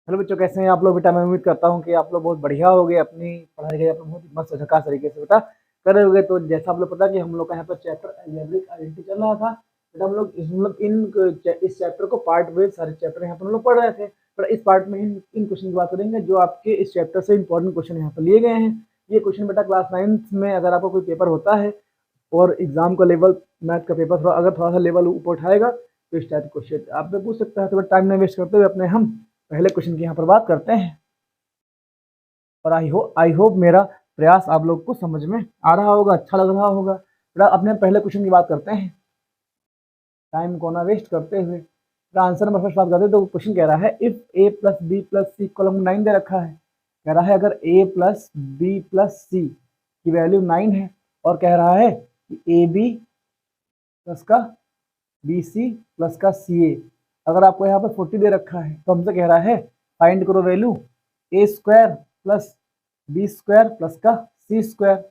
Hello बच्चों, कैसे हैं आप लोग? बेटा मैं उम्मीद करता हूँ कि आप लोग बहुत बढ़िया हो गए। अपनी पढ़ाई लिखाई आप लोग बहुत मस्त झकास तरीके से बेटा कर रहे होगे। तो जैसा आप लोग पता कि हम लोग का यहाँ पर चैप्टर अलजेब्रिक आइडेंटिटी चल रहा था बेटा। हम लोग इस चैप्टर को पार्ट वाइज सारे चैप्टर यहाँ पर हम लोग पढ़ रहे थे। पर इस पार्ट में इन क्वेश्चन की बात करेंगे जो आपके इस चैप्टर से इंपॉर्टेंट क्वेश्चन यहाँ पर लिए गए हैं। ये क्वेश्चन बेटा क्लास 9th में अगर आपको कोई पेपर होता है और एग्जाम का लेवल मैथ का पेपर थोड़ा सा लेवल ऊपर उठाएगा तो इस टाइप के क्वेश्चन आप पे पूछ सकता है। तो टाइम नहीं वेस्ट करते हुए अपने हम पहले क्वेश्चन की यहाँ पर बात करते हैं। और आई होप मेरा प्रयास आप लोग को समझ में आ रहा होगा, अच्छा लग रहा होगा। बेटा अपने पहले क्वेश्चन की बात करते हैं टाइम को ना वेस्ट करते हुए। आंसर नंबर फर्स्ट बात करते हैं तो क्वेश्चन कह रहा है if A plus B plus C column 9 दे रखा है। कह रहा है अगर A plus B plus C की वैल्यू 9 है और कह रहा है कि ए बी प्लस का बी सी प्लस का सी ए, अगर आपको यहाँ पर 40 दे रखा है तो हमसे कह रहा है फाइंड करो value a square plus B square plus का सी स्क्वायर।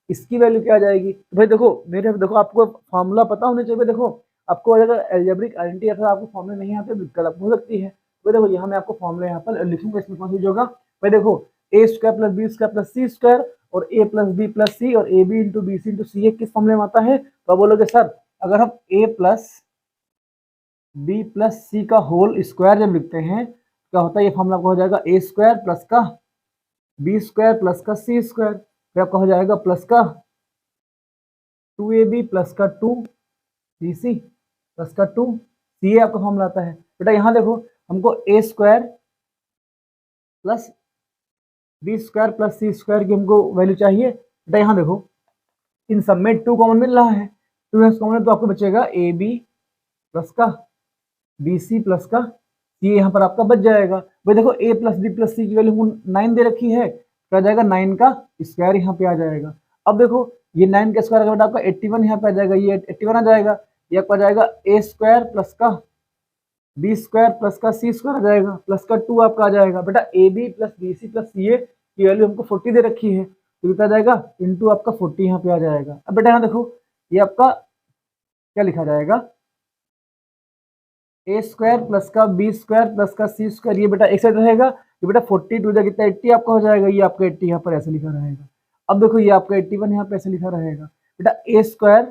इसकी वैल्यू क्या आ जाएगी? तो भाई देखो आपको फॉर्मूला पता होना चाहिए। देखो आपको अगर अलजेब्रिक आइडेंटिटी अर्थात आपको फॉर्मूले नहीं आते दिक्कत आपको हो सकती है। भाई देखो यहाँ मैं आपको फॉर्मूला यहाँ पर लिखूंगा, इसमें कौन सी होगा। भाई देखो A square plus B square plus C square और A plus B plus C और A B into B C into C A किस फॉर्मूले में आता है? तो आप बोलोगे सर अगर हम ए प्लस बी प्लस सी का होल स्क्वायर जब लिखते हैं क्या होता है? ये फॉर्मूला आपका हो जाएगा ए स्क्वायर प्लस का बी स्क्वायर प्लस का सी स्क्वायर, फिर आपका हो जाएगा प्लस का 2ab प्लस का 2bc प्लस का 2ca आपका फॉर्मूला आता है। बेटा यहाँ देखो हमको a square plus B square plus C square की हमको वैल्यू चाहिए। बेटा यहाँ देखो इन सब में 2 कॉमन मिल रहा है, 2 कॉमन है तो आपको बचेगा ए बी प्लस का बी सी प्लस का सी यहाँ पर आपका बच जाएगा। भाई देखो ए प्लस बी प्लस सी की वैल्यू 9 दे रखी है, क्या जाएगा 9 का स्क्वायर यहाँ पे आ जाएगा। अब देखो ये 9 का स्क्वायर बेटा आपका 81 यहाँ पे आ जाएगा, ये 81 आ जाएगा। ये आपका आ जाएगा ए स्क्वायर प्लस का बी स्क्वायर प्लस का सी स्क्वायर आ जाएगा प्लस का 2 आपका आ जाएगा। बेटा a B plus b C plus c a की वैल्यू हमको 40 दे रखी है तो कितना आ जाएगा इंटू आपका 40 यहाँ पे आ जाएगा। अब बेटा यहाँ देखो ये आपका क्या लिखा जाएगा ए स्क्वायर प्लस का बी स्क्वायर प्लस का सी स्क्वायर, ये बेटा एक साइड रहेगा। ये बेटा 42 जा कितना 80 आपका हो जाएगा, ये आपका 80 यहाँ पर ऐसे लिखा रहेगा। अब देखो ये आपका 81 यहाँ पे ऐसे लिखा रहेगा। बेटा a square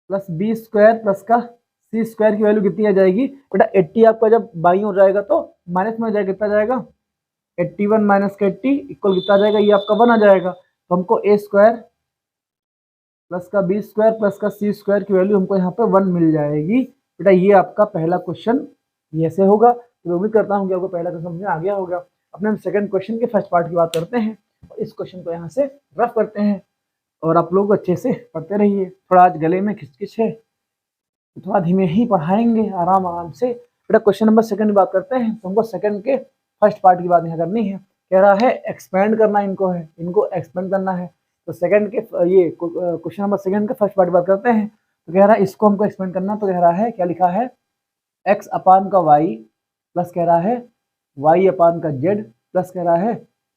plus B square plus का सी स्क्वायर की वैल्यू कितनी आ जाएगी? बेटा 80 आपका जब बाई हो जाएगा तो माइनस में हो जाएगा, कितना जाएगा 81 माइनस का 80 इक्वल कितना आ जाएगा? ये आपका 1 आ जाएगा। तो हमको ए स्क्वायर प्लस का बी स्क्वायर प्लस का सी स्क्वायर की वैल्यू हमको यहाँ पे 1 मिल जाएगी। बेटा ये आपका पहला क्वेश्चन ये से होगा। तो उम्मीद करता हूँ कि आपको पहला क्वेश्चन समझ में आ गया होगा। अपने हम सेकंड क्वेश्चन के फर्स्ट पार्ट की बात करते हैं और इस क्वेश्चन को यहाँ से रफ करते हैं और आप लोग अच्छे से पढ़ते रहिए। थोड़ा आज गले में खिचखिच है तो थोड़ा धीमे ही पढ़ाएंगे आराम आराम से। बेटा क्वेश्चन नंबर सेकंड की बात करते हैं तो हमको सेकंड के फर्स्ट पार्ट की बात यहाँ करनी है। कह रहा है एक्सपेंड करना इनको एक्सपेंड करना है। तो सेकंड के ये क्वेश्चन नंबर सेकंड के फर्स्ट पार्ट की बात करते हैं। तो कह रहा है इसको हमको एक्सपेंड करना। तो कह रहा है क्या लिखा है x अपान का y प्लस कह रहा है y अपान का z प्लस कह रहा है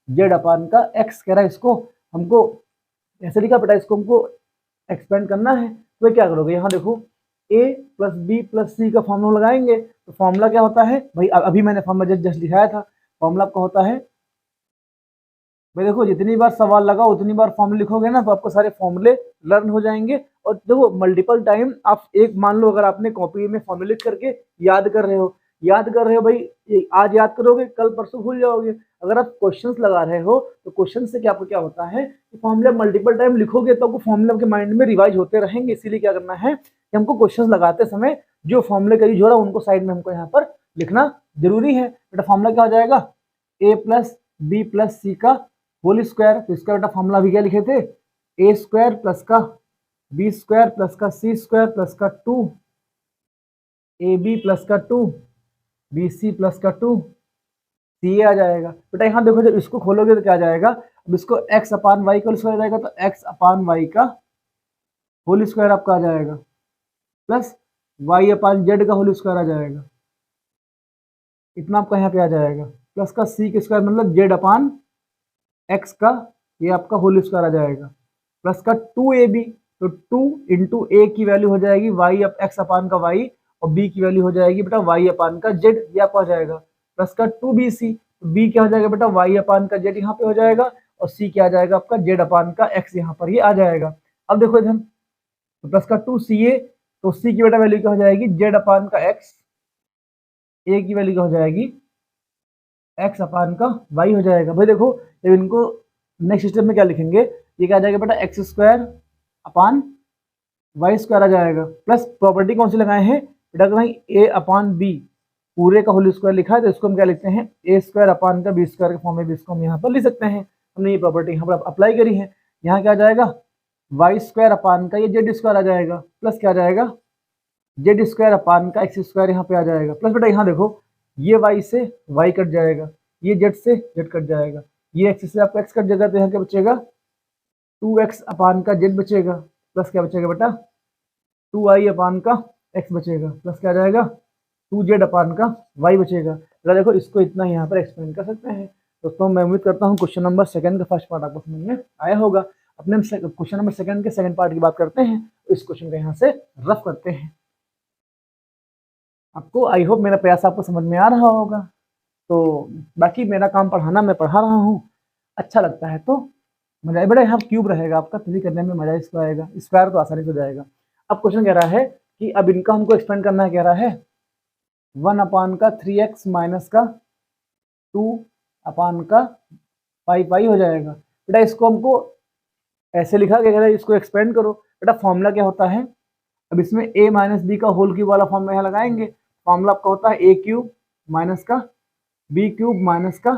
z अपान का x। कह रहा है इसको हमको ऐसे लिखा बेटा, इसको हमको एक्सपेंड करना है। तो क्या करोगे यहाँ देखो a प्लस बी प्लस सी का फॉर्मूला लगाएंगे। तो फॉर्मूला क्या होता है भाई? अभी मैंने फॉर्मूला जस्ट दिखाया था। फॉर्मूला आपका होता है भाई देखो जितनी बार सवाल लगा उतनी बार फॉर्मूले लिखोगे ना तो आपको सारे फॉर्मूले लर्न हो जाएंगे। और देखो मल्टीपल टाइम आप एक मान लो अगर आपने कॉपी में फॉर्मूले लिख करके याद कर रहे हो भाई आज याद करोगे कल परसों भूल जाओगे। अगर आप क्वेश्चंस लगा रहे हो तो क्वेश्चन से क्या आपको क्या होता है कि फॉर्मूले मल्टीपल टाइम लिखोगे तो आपको फॉर्मूले आपके माइंड में रिवाइज होते रहेंगे। इसीलिए क्या करना है कि हमको क्वेश्चन लगाते समय जो फॉर्मूले का यूज हो रहा है उनको साइड में हमको यहाँ पर लिखना जरूरी है। बेटा फॉर्मूला क्या हो जाएगा ए प्लस बी प्लस सी का होल स्क्वायर। तो इसका बेटा फॉर्मूला भी क्या लिखे थे ए स्क्वायर प्लस का बी स्क्वायर प्लस का सी स्क्वायर प्लस का 2 ए बी प्लस का 2 बी सी प्लस का 2 सी ए आ जाएगा। बेटा यहाँ देखो जब इसको खोलोगे तो क्या आ जाएगा? अब इसको x अपान वाई का स्क्वायर आ जाएगा तो x अपान वाई का होल स्क्वायर आपका आ जाएगा प्लस y अपान जेड का होल स्क्वायर आ जाएगा। इतना आपका यहाँ पे आ जाएगा प्लस का सी का स्क्वायर मतलब जेड अपान एक्स का ये आपका होल स्क्वायर आ जाएगा प्लस का 2ab। तो 2 इंटू ए की वैल्यू हो जाएगी वाई एक्स अपान का वाई और बी की वैल्यू हो जाएगी बेटा वाई अपान का जेड, ये आपका हो जाएगा प्लस का 2bc, तो b क्या हो जाएगा बेटा y अपान का z यहाँ पे हो जाएगा, और c क्या आ जाएगा आपका z अपान का x यहाँ पर ये आ जाएगा। अब देखो इधर तो प्लस का 2ca, तो c की बेटा वैल्यू क्या हो जाएगी z अपान का x, a की वैल्यू क्या हो जाएगी x अपान का y हो जाएगा। भाई देखो जब इनको नेक्स्ट स्टेप में क्या लिखेंगे, ये क्या आ जाएगा बेटा x square upon y square आ जाएगा, प्लस प्रॉपर्टी कौन सी लगाए हैं बेटा, कहीं ए अपान बी पूरे का होल स्क्वायर लिखा है, तो इसको हम क्या लिखते हैं ए स्क्वायर अपान का बी स्क्वायर के फॉर्म में भी इसको हम यहाँ पर लिख सकते हैं। हमने ये प्रॉपर्टी यहाँ पर अप्लाई करी है। यहाँ क्या आ जाएगा वाई स्क्वायर अपान का ये जेड स्क्वायर आ जाएगा, प्लस क्या आ जाएगा जेड स्क्वायर अपान का एक्स स्क्वायर यहाँ पे आ जाएगा, प्लस बेटा यहाँ देखो ये वाई से वाई कट जाएगा, ये जेड से जेड कट जाएगा, ये एक्स से आपका एक्स कट जाएगा, तो यहाँ क्या बचेगा 2x अपान का जेड बचेगा, प्लस क्या बचेगा बेटा 2i अपान का x बचेगा, प्लस क्या आ जाएगा 2z अपान का y बचेगा। तो देखो इसको इतना यहाँ पर एक्सप्लेन कर सकते हैं। दोस्तों मैं उम्मीद करता हूँ क्वेश्चन नंबर सेकंड का फर्स्ट पार्ट आपको समझ में आया होगा। अपने क्वेश्चन नंबर सेकंड के सेकंड पार्ट की बात करते हैं, तो इस क्वेश्चन को यहाँ से रफ करते हैं। आपको आई होप मेरा प्रयास आपको समझ में आ रहा होगा। तो बाकी मेरा काम पढ़ाना, मैं पढ़ा रहा हूँ, अच्छा लगता है तो मजा। बेटा यहाँ क्यूब रहेगा आपका, तो करने में मजा इसको आएगा, स्क्वायर तो आसानी से हो जाएगा। अब क्वेश्चन कह रहा है कि अब इनका हमको एक्सपेंड करना है, कह रहा है 1 अपान का 3x माइनस का 2 अपान का 5y हो जाएगा। बेटा इसको हमको ऐसे लिखा गया है, इसको एक्सपेंड करो। बेटा फॉर्मूला क्या होता है, अब इसमें a माइनस बी का होल क्यूब वाला फॉर्मूला यहाँ लगाएंगे। फॉर्मूला आपका होता है a क्यूब माइनस का b क्यूब माइनस का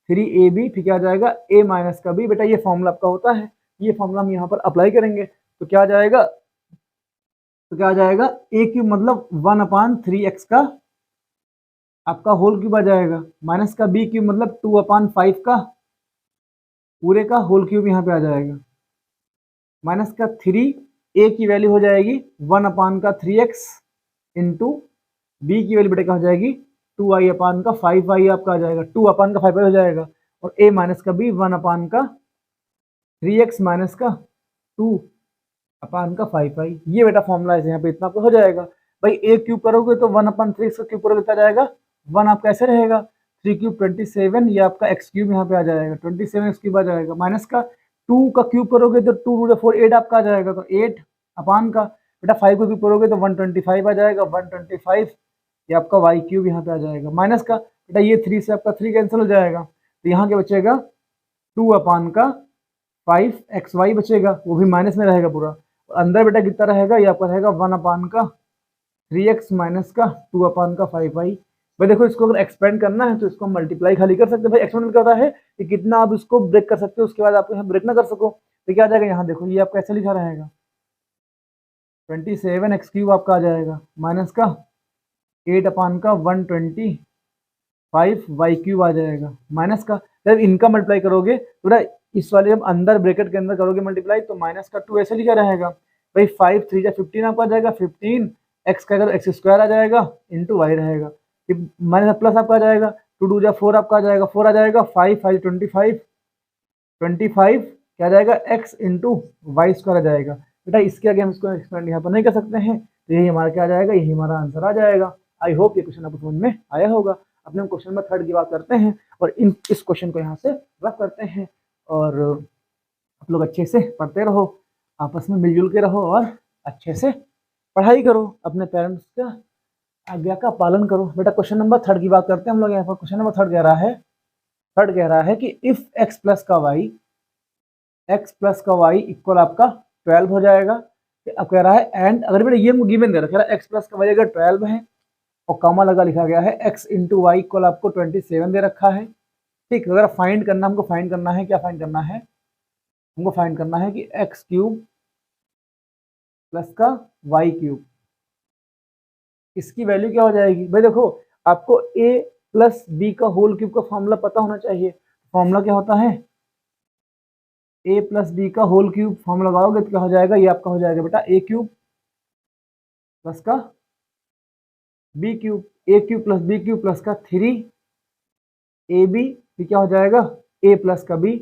3ab, फिर क्या आ जाएगा a माइनस का b। बेटा ये फॉर्मूला आपका होता है, ये फॉर्मूला हम यहाँ पर अप्लाई करेंगे, तो क्या आ जाएगा, तो क्या आ जाएगा a क्यूब मतलब 1 अपान 3x का आपका होल क्यूब आ जाएगा, माइनस का b क्यूब मतलब 2 अपान 5 का पूरे का होल क्यूब यहाँ पे आ जाएगा, माइनस का 3 a की वैल्यू हो जाएगी 1 अपान का 3x इंटू b की वैल्यू बेटा क्या हो जाएगी 2i अपान का 5y आपका आ जाएगा, 2 अपान का 5y हो जाएगा, और a माइनस का b 1 अपान का 3x माइनस का 2 अपान का 5y। ये बेटा फॉर्मूला है, यहाँ पे इतना आपका हो जाएगा। भाई a क्यूब करोगे तो 1 अपान 3x का क्यूब करोगे कितना जाएगा 1 आपका ऐसे रहेगा, 3 क्यूब 27, ये आपका x क्यूब यहाँ पे आ जाएगा 27 x क्यूब आ जाएगा, माइनस का 2 का क्यूब करोगे तो 2 टू द 4 8 आपका आ जाएगा, तो 8 अपान का बेटा 5 को क्यूब करोगे तो 125 आ जाएगा, 125 ये आपका y क्यूब यहाँ पे आ जाएगा, माइनस का बेटा ये 3 से आपका 3 कैंसिल हो जाएगा, तो यहाँ क्या बचेगा 2 अपान का 5xy बचेगा, वो भी माइनस में रहेगा पूरा, और अंदर बेटा कितना रहेगा, ये आपका रहेगा 1 अपान का 3x माइनस का 2 अपान का 5y। भाई देखो इसको अगर एक्सपेंड करना है तो इसको मल्टीप्लाई खाली कर सकते हैं। भाई एक्सपेंड क्या होता है कि कितना आप इसको ब्रेक कर सकते हो, उसके बाद आपको यहाँ ब्रेक ना कर सको, तो क्या आ जाएगा यहाँ देखो ये आपका ऐसे लिखा रहेगा 27x क्यूब आपका आ जाएगा, माइनस का 8 अपान का 125y क्यूब आ जाएगा, माइनस का जब इनका मल्टीप्लाई करोगे तो बेटा इस वाले जब अंदर ब्रैकेट के अंदर करोगे मल्टीप्लाई तो माइनस का 2 ऐसे लिखा रहेगा। भाई 5 3 15 आपका आ जाएगा, 15 x का अगर एक्स स्क्वायर आ जाएगा इंटू वाई रहेगा, फिर माइनस प्लस आपका आ जाएगा 2 2 4 आपका आ जाएगा, 4 आ जाएगा 5 5 25 क्या आ जाएगा x इंटू वाई स्क्वायर आ जाएगा। बेटा इसके आगे हम इसको एक्सपेंड यहाँ पर नहीं कर सकते हैं, तो यही हमारा क्या आ जाएगा, यही हमारा आंसर आ जाएगा। आई होप ये क्वेश्चन आपको समझ में आया होगा। अपने हम क्वेश्चन नंबर 3 की बात करते हैं और इस क्वेश्चन को यहाँ से रफ करते हैं, और आप लोग अच्छे से पढ़ते रहो, आपस में मिलजुल के रहो और अच्छे से पढ़ाई करो, अपने पेरेंट्स का आज्ञा का पालन करो। बेटा क्वेश्चन नंबर 3 की बात करते हैं हम लोग यहाँ पर। क्वेश्चन नंबर 3 कह रहा है कि इफ x प्लस का y इक्वल आपका 12 हो जाएगा। अब कह रहा है एंड, अगर बेटा ये गिवन दे रखा है x प्लस का y अगर 12 है और कॉमा लगा लिखा गया है x इंटू वाई इक्वल आपको 27 दे रखा है, ठीक। अगर फाइंड करना, हमको फाइंड करना है, क्या फाइंड करना है, हमको फाइंड करना है कि x क्यूब प्लस का y क्यूब, इसकी वैल्यू क्या हो जाएगी। भाई देखो आपको a प्लस बी का होल क्यूब का फॉर्मूला पता होना चाहिए। फॉर्मूला क्या होता है, a प्लस बी का होल क्यूब फॉर्मूला लगाओगे तो क्या हो जाएगा, ये आपका हो जाएगा बेटा a क्यूब प्लस का b cube, a cube plus b cube plus का 3ab, फिर क्या हो जाएगा a प्लस का b,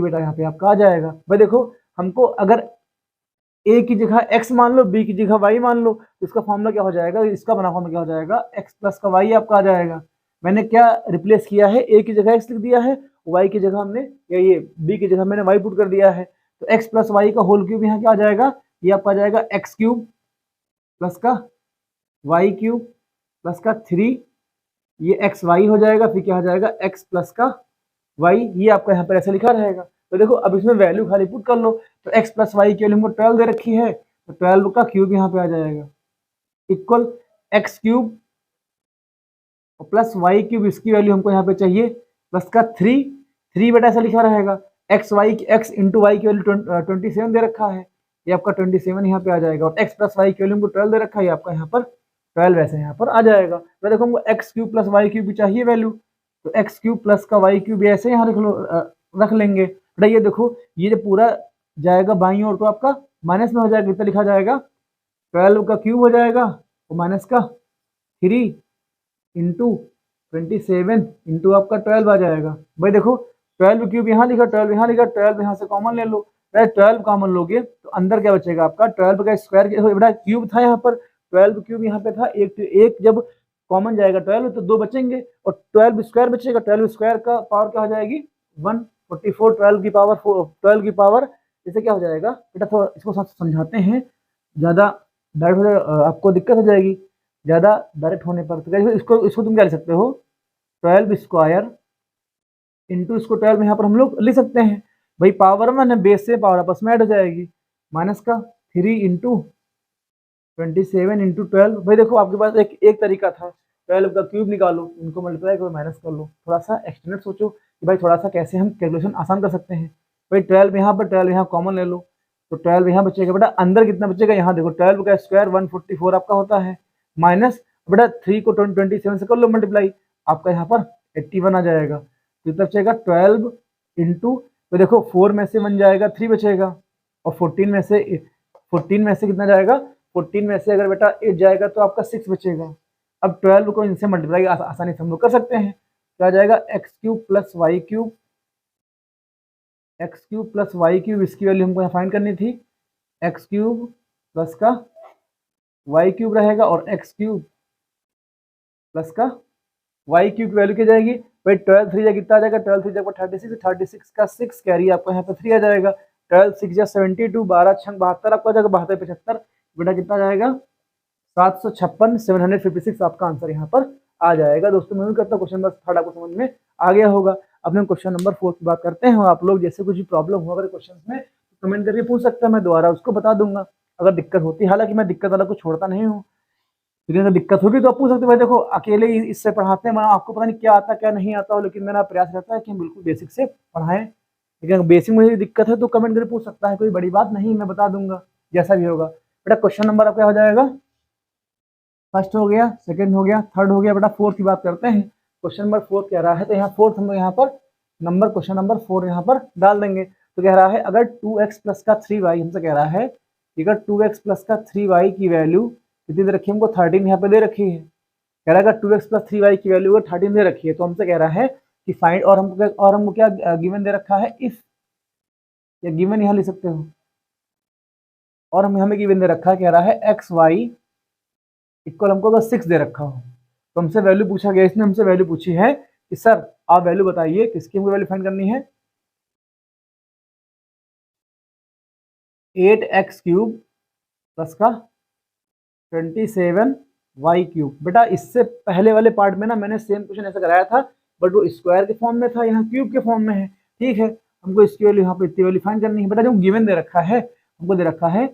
बेटा यहाँ पे आपका आ जाएगा। भाई देखो हमको अगर a की जगह x मान लो, b की जगह y मान लो, तो इसका फॉर्मूला क्या हो जाएगा, इसका बना फॉर्मूला क्या हो जाएगा, x प्लस का y आपका आ जाएगा। मैंने क्या रिप्लेस किया है, ए की जगह एक्स लिख दिया है, वाई की जगह हमने, या ये बी की जगह मैंने वाई पुट कर दिया है। तो एक्स प्लस वाई का होल क्यूब यहाँ क्या आ जाएगा, ये आपका आ जाएगा एक्स क्यूब प्लस का वाई क्यूब प्लस का 3, ये एक्स वाई हो जाएगा, फिर क्या हो जाएगा एक्स प्लस का वाई, ये आपका यहाँ पर ऐसे लिखा रहेगा। तो देखो अब इसमें वैल्यू खाली पुट कर लो, तो एक्स प्लस वाई की वैल्यू हमको 12 दे रखी है, तो 12 का क्यूब यहाँ पे आ जाएगा equal X cube plus Y cube, इसकी वैल्यू हमको यहाँ पे चाहिए प्लस का 3 बेटा ऐसा लिखा रहेगा, एक्स इंटू वाई की वैल्यू 27 दे रखा है, ये आपका 27 यहाँ पे आ जाएगा, और एक्स प्लस वाई की वैल्यू हमको 12 दे रखा है, आपका यहाँ पर 12 ऐसे यहाँ पर आ जाएगा। तो देखो हमको X cube plus Y cube भी चाहिए वैल्यू, तो एक्स क्यूब प्लस का वाई क्यूब ऐसे यहाँ रख लेंगे बेटा। ये देखो ये जो पूरा जाएगा बाईं ओर तो आपका माइनस में हो जाएगा, कितना लिखा जाएगा 12 का क्यूब हो जाएगा और माइनस का 3 इंटू 27 इंटू आपका 12 आ जाएगा। भाई देखो 12 क्यूब यहाँ लिखा, 12 यहाँ लिखा, 12 यहाँ से कॉमन ले लो, 12 कॉमन लोगे तो अंदर क्या बचेगा आपका 12 का स्क्वायर, बेटा क्यूब था यहाँ पर, 12 क्यूब यहाँ पे था, एक जब कॉमन जाएगा 12 तो 2 बचेंगे और 12 स्क्वायर बचेगा, 12 स्क्वायर का पावर क्या हो जाएगी 144, 12 की पावर इसे क्या हो जाएगा बेटा, थोड़ा इसको समझाते हैं, ज़्यादा डायरेक्ट आपको दिक्कत हो जाएगी ज़्यादा डायरेक्ट होने पर। तो इसको तुम क्या लिख सकते हो 12 स्क्वायर इंटू इसको 12 यहाँ पर हम लोग लिख सकते हैं, भाई पावर 1 है, बेस से पावर आपस में ऐड हो जाएगी, माइनस का 3 इंटू 27 इंटू 12। भाई देखो आपके पास एक तरीका था, 12 का क्यूब निकालो, इनको मल्टीप्लाई करो, माइनस कर लो, थोड़ा सा एक्सटेंडेड सोचो कि भाई थोड़ा सा कैसे हम कैलकुलेशन आसान कर सकते हैं। भाई 12 यहाँ पर 12 यहाँ कॉमन ले लो, तो 12 यहाँ बचेगा बेटा, अंदर कितना बचेगा यहाँ देखो 12 का स्क्वायर 144 आपका होता है, माइनस बेटा 3 को 27 से कर लो मल्टीप्लाई, आपका यहाँ पर 81 आ जाएगा। तो कितना बचेगा 12 इंटू, तो देखो 4 में से 1 जाएगा 3 बचेगा, और 14 में से कितना जाएगा, 14 में से अगर बेटा 8 जाएगा तो आपका 6 बचेगा। अब 12 को इनसे मल्टीप्लाई आसानी से हम लोग कर सकते हैं, क्या जाएगा X cube plus Y cube, X cube plus Y cube, इसकी वैल्यू हमको यहाँ फाइंड करनी थी, एक्स क्यूब प्लस का वाई क्यूब रहेगा और एक्स क्यूब प्लस का वाई क्यूब की वैल्यू क्या जाएगी, भाई 12 3 जा कितना आ जाएगा, 12 3 जा 36, 36 का 6 कैरी आपको यहाँ पे 3 आ जाएगा, 12 6 जा 72, 12 6 72 आपका आ जाएगा, 72 75 बेटा कितना जाएगा 756, 756 आपका आंसर यहाँ पर आ जाएगा। दोस्तों मैं भी करता हूँ क्वेश्चन नंबर 3 आपको समझ में आ गया होगा। अब हम क्वेश्चन नंबर 4 की बात करते हैं, आप लोग जैसे कुछ भी प्रॉब्लम हो अगर क्वेश्चन में तो कमेंट करके पूछ सकते हैं, मैं दोबारा उसको बता दूंगा अगर दिक्कत होती है, हालांकि मैं दिक्कत वाला को छोड़ता नहीं हूँ, लेकिन अगर दिक्कत होगी तो आप पूछ सकते हो। भाई देखो अकेले ही इससे पढ़ाते हैं, आपको पता नहीं क्या आता क्या नहीं आता हो, लेकिन मेरा प्रयास रहता है कि हम बिल्कुल बेसिक से पढ़ाएं, लेकिन अगर बेसिक में दिक्कत है तो कमेंट करके पूछ सकता है, कोई बड़ी बात नहीं, मैं बता दूंगा जैसा भी होगा। बेटा क्वेश्चन नंबर आपका हो जाएगा, फर्स्ट हो गया, सेकंड हो गया, थर्ड हो गया, बेटा फोर्थ की बात करते हैं। क्वेश्चन नंबर 4 कह रहा है, तो यहाँ फोर्थ हम लोग यहाँ पर नंबर क्वेश्चन नंबर 4 यहाँ पर डाल देंगे। तो कह रहा है अगर 2x प्लस का 3y, हमसे कह रहा है अगर 2x प्लस का 3y की वैल्यू कितनी दे रखी है, हमको 13 यहाँ पे दे रखी है, कह रहा है अगर 2x प्लस 3y की वैल्यू अगर 13 दे रखी है, तो हमसे कह रहा है कि फाइंड, और हमको क्या गिवन दे रखा है, इफ, या गिवन यहाँ लिख सकते हो, और हमें गिवन दे रखा है, कह रहा है एक्स वाई इक्वल हमको अगर 6 दे रखा हो, तो हमसे वैल्यू पूछा गया, इसने हमसे वैल्यू पूछी है कि सर आप वैल्यू बताइए किसकी हमको वैल्यू फाइंड करनी है, 8x क्यूब प्लस का 27y क्यूब। बेटा इससे पहले वाले पार्ट में ना मैंने सेम क्वेश्चन ऐसा कराया था, बट वो स्क्वायर के फॉर्म में था, यहाँ क्यूब के फॉर्म में है, ठीक है। हमको इसकी वैल्यू यहाँ पे इतनी वैल्यू फाइंड करनी है। बेटा जो गिवन दे रखा है, हमको दे रखा है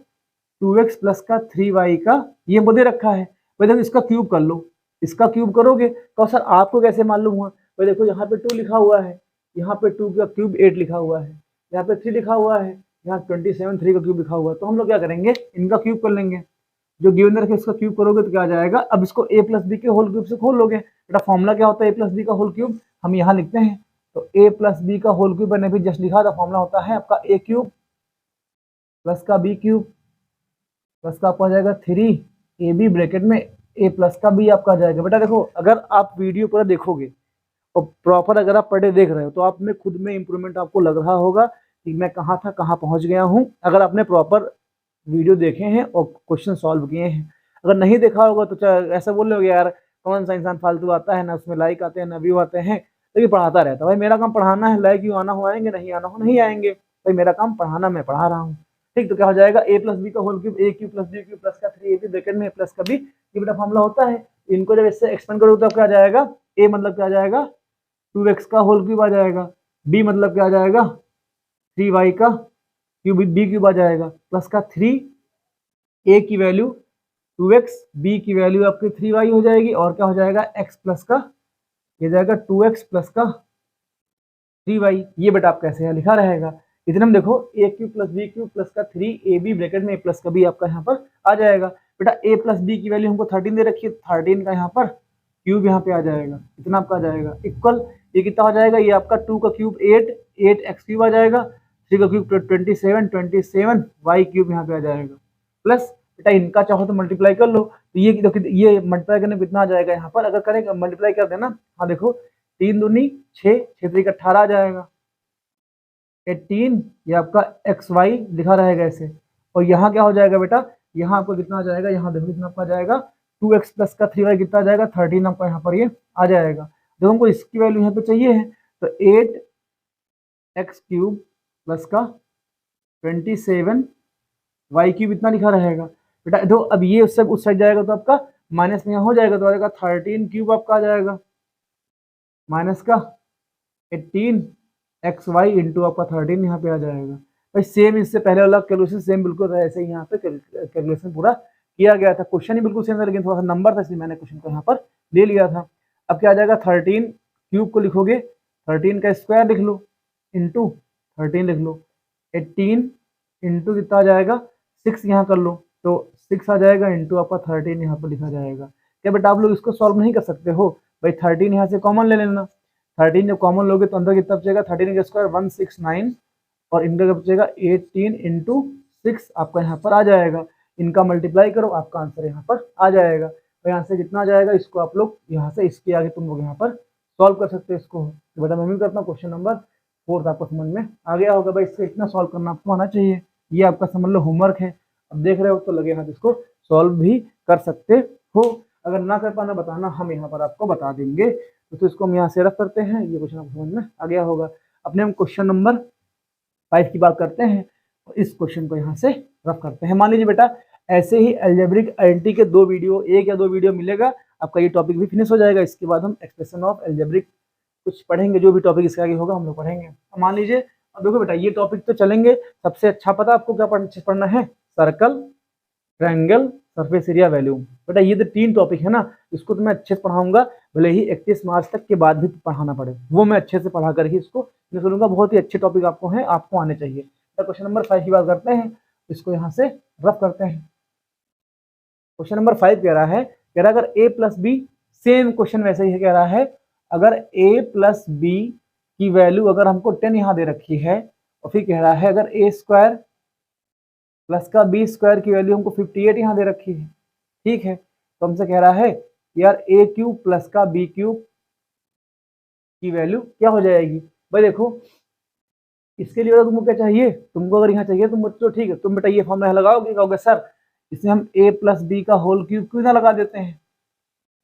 2x प्लस का 3y का, ये हमको दे रखा है, भाई देखो इसका क्यूब कर लो, इसका क्यूब करोगे तो सर आपको कैसे मालूम हुआ, भाई देखो यहाँ पे 2 लिखा हुआ है, यहाँ पे 2 का क्यूब 8 लिखा हुआ है, यहाँ पे 3 लिखा हुआ है, यहाँ 27 3 का क्यूब लिखा हुआ है, तो हम लोग क्या करेंगे इनका क्यूब कर लेंगे, जो गिवन रखे इसका क्यूब करोगे तो क्या आ जाएगा, अब इसको a प्लस बी के होल क्यूब से खोल लोगे। बेटा फॉर्मूला क्या होता है, a प्लस बी का होल क्यूब, हम यहाँ लिखते हैं, तो a प्लस बी का होल क्यूब मैंने भी जस्ट लिखा था, फॉर्मूला होता है आपका a क्यूब प्लस का b क्यूब प्लस का आपका आ जाएगा 3ab ब्रैकेट में a प्लस का b आपका आ जाएगा। बेटा देखो अगर आप वीडियो पूरा देखोगे और प्रॉपर अगर आप पढ़े देख रहे हो तो आप में खुद में इंप्रूवमेंट आपको लग रहा होगा कि मैं कहाँ था कहाँ पहुँच गया हूँ, अगर आपने प्रॉपर वीडियो देखे हैं और क्वेश्चन सॉल्व किए हैं। अगर नहीं देखा होगा तो ऐसा बोल रहे यार कौन सा इंसान फालतू आता है, ना उसमें लाइक आते हैं ना व्यू आते हैं, तो ये पढ़ाता रहता है। भाई मेरा काम पढ़ाना है, लाइक व्यू आना हो आएंगे, नहीं आना हो नहीं आएंगे, भाई मेरा काम पढ़ाना, मैं पढ़ा रहा हूँ। ठीक, तो क्या हो जाएगा ए प्लस बी का whole cube, a cube plus B cube plus का 3ab ब्रैकेट में प्लस का बी, ये बेटा फॉर्मूला होता है। इनको जब इससे एक्सपेंड करो तो क्या आ जाएगा, ए मतलब क्या आ जाएगा 2x का होल क्यूब आ जाएगा, बी मतलब क्या आ जाएगा 3y का क्यूब, बी क्यूब आ जाएगा, प्लस का 3, ए की वैल्यू 2x, बी की वैल्यू आपकी 3y हो जाएगी, और क्या हो जाएगा x प्लस का, ये जाएगा 2x प्लस का 3y। ये बेटा आप कैसे यहाँ लिखा रहेगा, इतने में देखो a cube plus B cube plus का 3ab ब्रैकेट में प्लस का बी आपका यहाँ पर आ जाएगा। बेटा a प्लस बी की वैल्यू हमको 13 दे रखी है, 13 का यहाँ पर क्यूब यहाँ पे आ जाएगा, इतना आपका आ जाएगा इक्वल, ये कितना हो जाएगा, ये आपका 2 का क्यूब 8, 8x क्यूब आ जाएगा, 3 का क्यूब 27, 27 y क्यूब यहाँ पे आ जाएगा, प्लस बेटा इनका चाहो तो मल्टीप्लाई कर लो, तो ये ये मल्टीप्लाई करने कितना आ जाएगा यहाँ पर, अगर करें मल्टीप्लाई कर देना, हाँ देखो 3 दूनी 6, 6 3 का 18 आ जाएगा, 18, ये आपका एक्स वाई लिखा रहेगा ऐसे, और यहाँ क्या हो जाएगा बेटा, यहाँ आपको कितना आ जाएगा, यहाँ देखो कितना आपका आ जाएगा 2x प्लस का 3y कितना आ जाएगा 13 आपका यहाँ पर ये आ जाएगा। जब हमको इसकी वैल्यू यहाँ पे चाहिए है तो 8x क्यूब प्लस का 27 y क्यूब इतना लिखा रहेगा बेटा। देखो अब ये उससे उस साइड जाएगा तो आपका माइनस में यहाँ हो जाएगा, तो आ जाएगा 13 क्यूब आपका आ जाएगा माइनस का 18 एक्स वाई इंटू आपका 13 यहाँ पे आ जाएगा। भाई सेम इससे पहले वाला कैलकुलेशन सेम बिल्कुल ऐसे ही यहाँ पे कैलकुलेशन पूरा किया गया था, क्वेश्चन ही बिल्कुल सेम था, लेकिन थोड़ा सा नंबर था इसलिए मैंने क्वेश्चन को यहाँ पर ले लिया था। अब क्या आ जाएगा 13 क्यूब को लिखोगे 13 का स्क्वायर लिख लो इंटू 13 लिख लो, 18 इंटू कितना आ जाएगा 6 यहाँ कर लो तो 6 आ जाएगा इंटू आपका 13 यहाँ पर लिखा जाएगा। क्या बेटा आप लोग इसको सॉल्व नहीं कर सकते हो, भाई 13 यहाँ से कॉमन ले लेना, 13 जब कॉमन लोगे तो अंदर कितना बचेगा 13 का स्क्वायर 169 और इनका क्या बचेगा 18 इंटू 6 आपका यहाँ पर आ जाएगा, इनका मल्टीप्लाई करो आपका आंसर यहाँ पर आ जाएगा। तो यहाँ से कितना आ जाएगा, इसको आप लोग यहाँ से इसके आगे तुम लोग यहाँ पर सॉल्व कर सकते हो इसको। तो बेटा मैं भी करता हूँ क्वेश्चन नंबर 4 आपको समझ में आ गया होगा, भाई इससे इतना सॉल्व करना आपको आना चाहिए, ये आपका समझ लो होमवर्क है। अब देख रहे हो तो लगे हाथ इसको सॉल्व भी कर सकते हो, अगर ना कर पाना बताना, हम यहाँ पर आपको बता देंगे। तो इसको हम यहाँ से रफ करते हैं, ये क्वेश्चन आपको समझ में आ गया होगा। अपने हम क्वेश्चन नंबर 5 की बात करते हैं, तो इस क्वेश्चन को यहाँ से रफ करते हैं। मान लीजिए बेटा ऐसे ही अलजेब्रिक आइडेंटिटी के 2 वीडियो, 1 या 2 वीडियो मिलेगा, आपका ये टॉपिक भी फिनिश हो जाएगा। इसके बाद हम एक्सप्रेशन ऑफ अलजेब्रिक कुछ पढ़ेंगे, जो भी टॉपिक इसके आगे होगा हम लोग पढ़ेंगे। मान लीजिए अब देखो बेटा ये टॉपिक तो चलेंगे, सबसे अच्छा पता आपको क्या पढ़ना है, circle, triangle, surface area, volume. बेटा ये तो 3 टॉपिक है ना, इसको तो मैं अच्छे से पढ़ाऊंगा, भले ही 31 मार्च तक के बाद भी पढ़ाना पड़े, वो मैं अच्छे से पढ़ा कर ही इसको निकलूंगा। बहुत ही अच्छे टॉपिक आपको हैं, आपको आने चाहिए। तो क्वेश्चन नंबर 5 की बात करते हैं, इसको यहाँ से रफ करते हैं। क्वेश्चन नंबर 5 कह रहा है अगर a plus B, same question वैसे ही कह रहा है, अगर a प्लस बी की वैल्यू अगर हमको 10 यहाँ दे रखी है, और फिर कह रहा है अगर a स्क्वायर प्लस का बी स्क्वायर की वैल्यू हमको 58 यहाँ दे रखी है, ठीक है। तो हमसे कह रहा है यार ए क्यूब प्लस का बी क्यूब की वैल्यू क्या हो जाएगी। भाई देखो इसके लिए तुमको क्या चाहिए, तुमको अगर यहाँ चाहिए तुम तो ठीक है, तुम बेटा ये फॉर्मूला लगाओगे, कहोगे सर इसमें हम a प्लस बी का होल क्यूब क्यों ना लगा देते हैं,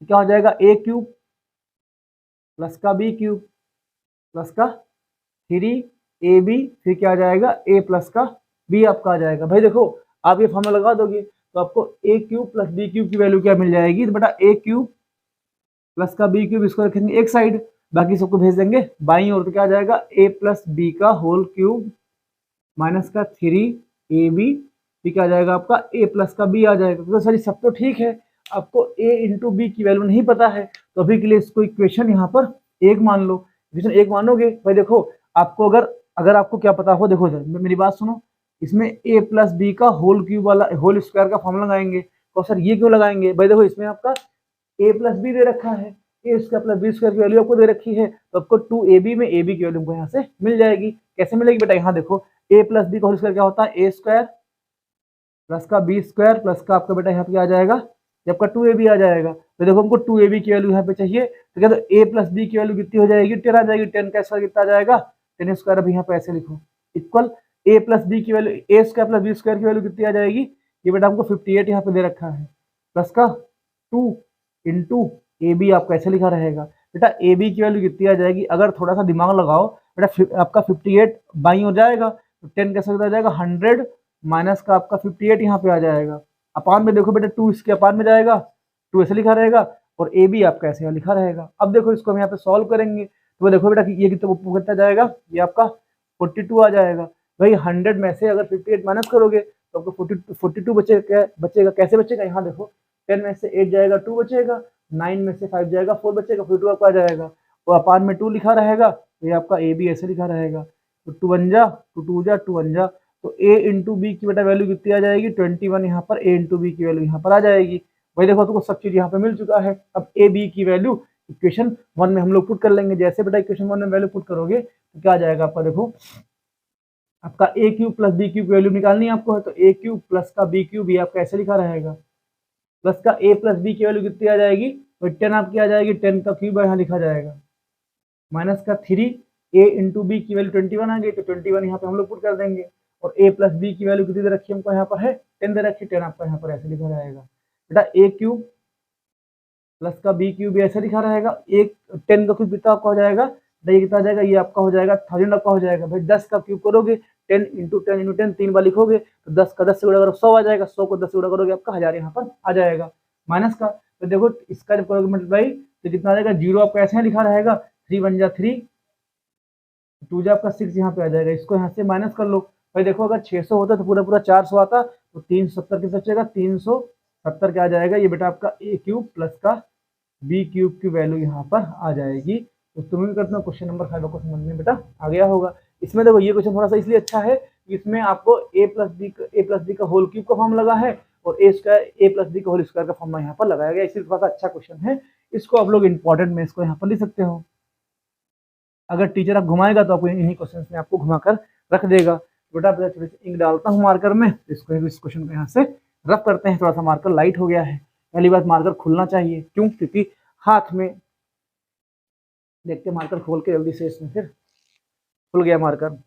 तो क्या हो जाएगा a क्यूब प्लस का बी क्यूब प्लस का 3ab, फिर क्या आ जाएगा a प्लस का b आपका आ जाएगा। भाई देखो आप ये फॉर्मूला लगा दोगे तो आपको a cube plus B cube की वैल्यू क्या मिल जाएगी, तो बेटा a क्यूब प्लस का बी क्यूब इसको रखेंगे एक साइड, बाकी सबको भेज देंगे बाईं ओर, तो क्या आ जाएगा a प्लस बी का होल क्यूब माइनस का 3ab, क्या आ जाएगा आपका a प्लस का b आ जाएगा। तो सर सब तो ठीक है, आपको a इंटू बी की वैल्यू नहीं पता है, तो अभी के लिए इसको इक्वेशन यहाँ पर 1 मान लो। इक्वेशन 1 मानोगे, भाई देखो आपको अगर आपको क्या पता हो, देखो सर मेरी बात सुनो, इसमें a प्लस बी का होल क्यूब वाला होल स्क्वायर का फॉर्मूला लगाएंगे, तो सर ये क्यों लगाएंगे, भाई देखो इसमें आपका a प्लस बी दे रखा है, a square plus B square की वैल्यू आपको दे रखी है, तो आपको 2ab में ab की वैल्यू हमको यहाँ से मिल जाएगी। कैसे मिलेगी बेटा, यहाँ देखो a प्लस बी का होल स्क्वायर क्या होता है, a स्क्वायर प्लस का बी स्क्वायर प्लस का आपका बेटा यहाँ पे आ जाएगा, जब का 2ab आ जाएगा। तो देखो हमको 2ab की वैल्यू यहाँ पे चाहिए, तो क्या, तो a प्लस बी की वैल्यू कितनी हो जाएगी, 10 आ जाएगी, 10 का स्क्वायर कितना आ जाएगा 10 स्क्वायर, अभी यहाँ पे ऐसे लिखो इक्वल a प्लस बी की value, a square plus B square की वैल्यू कितनी आ जाएगी, ये बेटा हमको 58 यहाँ पे दे रखा है, प्लस का 2 इंटू ए बी आपका ऐसे लिखा रहेगा। बेटा ए बी की वैल्यू कितनी आ जाएगी, अगर थोड़ा सा दिमाग लगाओ बेटा, आपका 58 बाई हो जाएगा तो 10 कैसे आ जाएगा 100 माइनस का आपका 58 यहाँ पे आ जाएगा। अपान में देखो बेटा 2 इसके अपान में जाएगा, 2 ऐसे लिखा रहेगा और ए बी आपका ऐसे लिखा रहेगा। अब देखो इसको हम यहाँ पे सॉल्व करेंगे तो देखो बेटा ये कितना जाएगा, ये आपका 42 आ जाएगा। भाई 100 में से अगर 58 माइनस करोगे तो आपको 42 बचेगा। कैसे बचेगा, यहाँ देखो 10 में से 8 जाएगा 2 बचेगा, 9 में से 5 जाएगा 4 बचेगा, 42 आपका आ जाएगा। तो अपान में 2 लिखा रहेगा तो ये आपका ए बी ऐसे लिखा रहेगा। तो 2 वन जा 2 जा 2 वन जा, तो ए इंटू बी की बेटा वैल्यू कितनी आ जाएगी 21। यहाँ पर ए इंटू बी की वैल्यू यहाँ पर आ जाएगी। भाई देखो तुमको सब चीज यहाँ पे मिल चुका है। अब ए बी की वैल्यू इक्वेशन 1 में हम लोग पुट कर लेंगे। जैसे बेटा इक्वेशन 1 में वैल्यू पुट करोगे तो क्या आ जाएगा आपका, देखो आपका a cube plus B cube value निकालनी है आपको है, तो ए क्यूब प्लस का बी क्यूब ये आपका ऐसे लिखा रहेगा, प्लस का ए प्लस बी की वैल्यू कितनी आ जाएगी, तो 10 आपकी आ जाएगी, 10 का क्यूब यहाँ लिखा जाएगा, माइनस का 3 ए इंटू बी की वैल्यू 21 आ गई, तो 21 यहाँ पे हम लोग पुट कर देंगे। और ए प्लस बी की वैल्यू कितनी दे रखी है हमको, यहाँ पर है 10 दे रखी है, 10 आपका यहाँ पर ऐसे लिखा रहेगा। बेटा ए क्यूब प्लस का बी क्यूब ऐसे लिखा रहेगा, एक 10 का क्यूब कितना आपका हो जाएगा, ये कितना आ जाएगा, ये आपका हो जाएगा 1000 आपका हो जाएगा। भाई 10 का क्यूब करोगे 10 इंटू 10 इंटू 10 3 बार लिखोगे तो 10 का 10 से गुणा करो 100 आ जाएगा, 100 को 10 से गुणा करोगे आपका 1000 यहाँ पर आ जाएगा। माइनस का तो देखो इसका जब करोगे मल्टीप्लाई तो कितना आ जाएगा, जीरो आपका ऐसे लिखा रहेगा, 3 वन जा 3, 2 जा आपका 6 यहाँ पे आ जाएगा। इसको यहाँ से माइनस कर लो। भाई देखो अगर 600 होता तो पूरा पूरा 400 आता, तो 370 कितना बचेगा, 370 क्या आ जाएगा, ये बेटा आपका ए क्यूब प्लस का बी क्यूब की वैल्यू यहाँ पर आ जाएगी। तो तुम्हें भी करते हो क्वेश्चन नंबर 5 को समझ में बेटा आ गया होगा। इसमें देखो ये क्वेश्चन थोड़ा सा इसलिए अच्छा है कि इसमें आपको ए प्लस बी का होल क्यूब का फॉर्म लगा है और ए प्लस बी का होल स्क्वायर का फॉर्म यहाँ पर लगाया गया, इसलिए थोड़ा सा अच्छा क्वेश्चन है। इसको आप लोग इंपॉर्टेंट में इसको यहाँ पर लिख सकते हो। अगर टीचर आप घुमाएगा तो आपको इन्हीं क्वेश्चन में आपको घुमाकर रख देगा। बेटा थोड़ी सी इंक डालता हूँ मार्कर में, इसको इस क्वेश्चन को यहाँ से रफ करते हैं। थोड़ा सा मार्कर लाइट हो गया है, पहली बात मार्कर खुलना चाहिए, क्यों, क्योंकि हाथ में देखते मार्कर खोल के जल्दी से, इसमें फिर खुल गया मार्कर।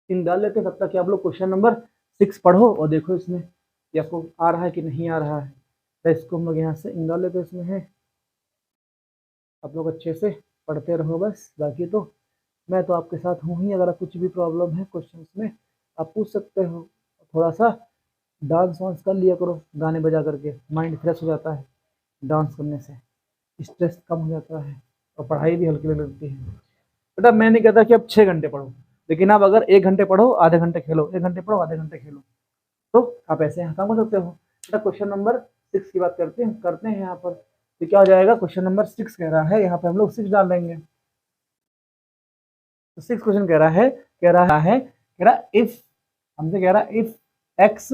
इन डाल लेते तब तक कि आप लोग क्वेश्चन नंबर 6 पढ़ो और देखो इसमें कि आपको आ रहा है कि नहीं आ रहा है। तो इसको हम लोग यहाँ से इन डाल लेते, इसमें है आप लोग अच्छे से पढ़ते रहो बस। बाकी तो मैं तो आपके साथ हूँ ही, अगर कुछ भी प्रॉब्लम है क्वेश्चन में आप पूछ सकते हो। थोड़ा सा डांस वांस कर लिया करो, गाने बजा करके माइंड फ्रेश हो जाता है, डांस करने से स्ट्रेस कम हो जाता है और पढ़ाई भी हल्की लगती है। बेटा मैं नहीं कहता कि आप 6 घंटे पढ़ो, लेकिन आप अगर 1 घंटे पढ़ो आधे घंटे खेलो, 1 घंटे पढ़ो आधे घंटे खेलो, तो आप ऐसे यहाँ काम कर सकते हो। बेटा क्वेश्चन नंबर 6 की बात करते हैं यहाँ पर, तो क्या हो जाएगा, क्वेश्चन नंबर 6 कह रहा है, यहाँ पे हम लोग 6 डाल देंगे। तो 6 क्वेश्चन कह रहा इफ, हमसे कह रहा if x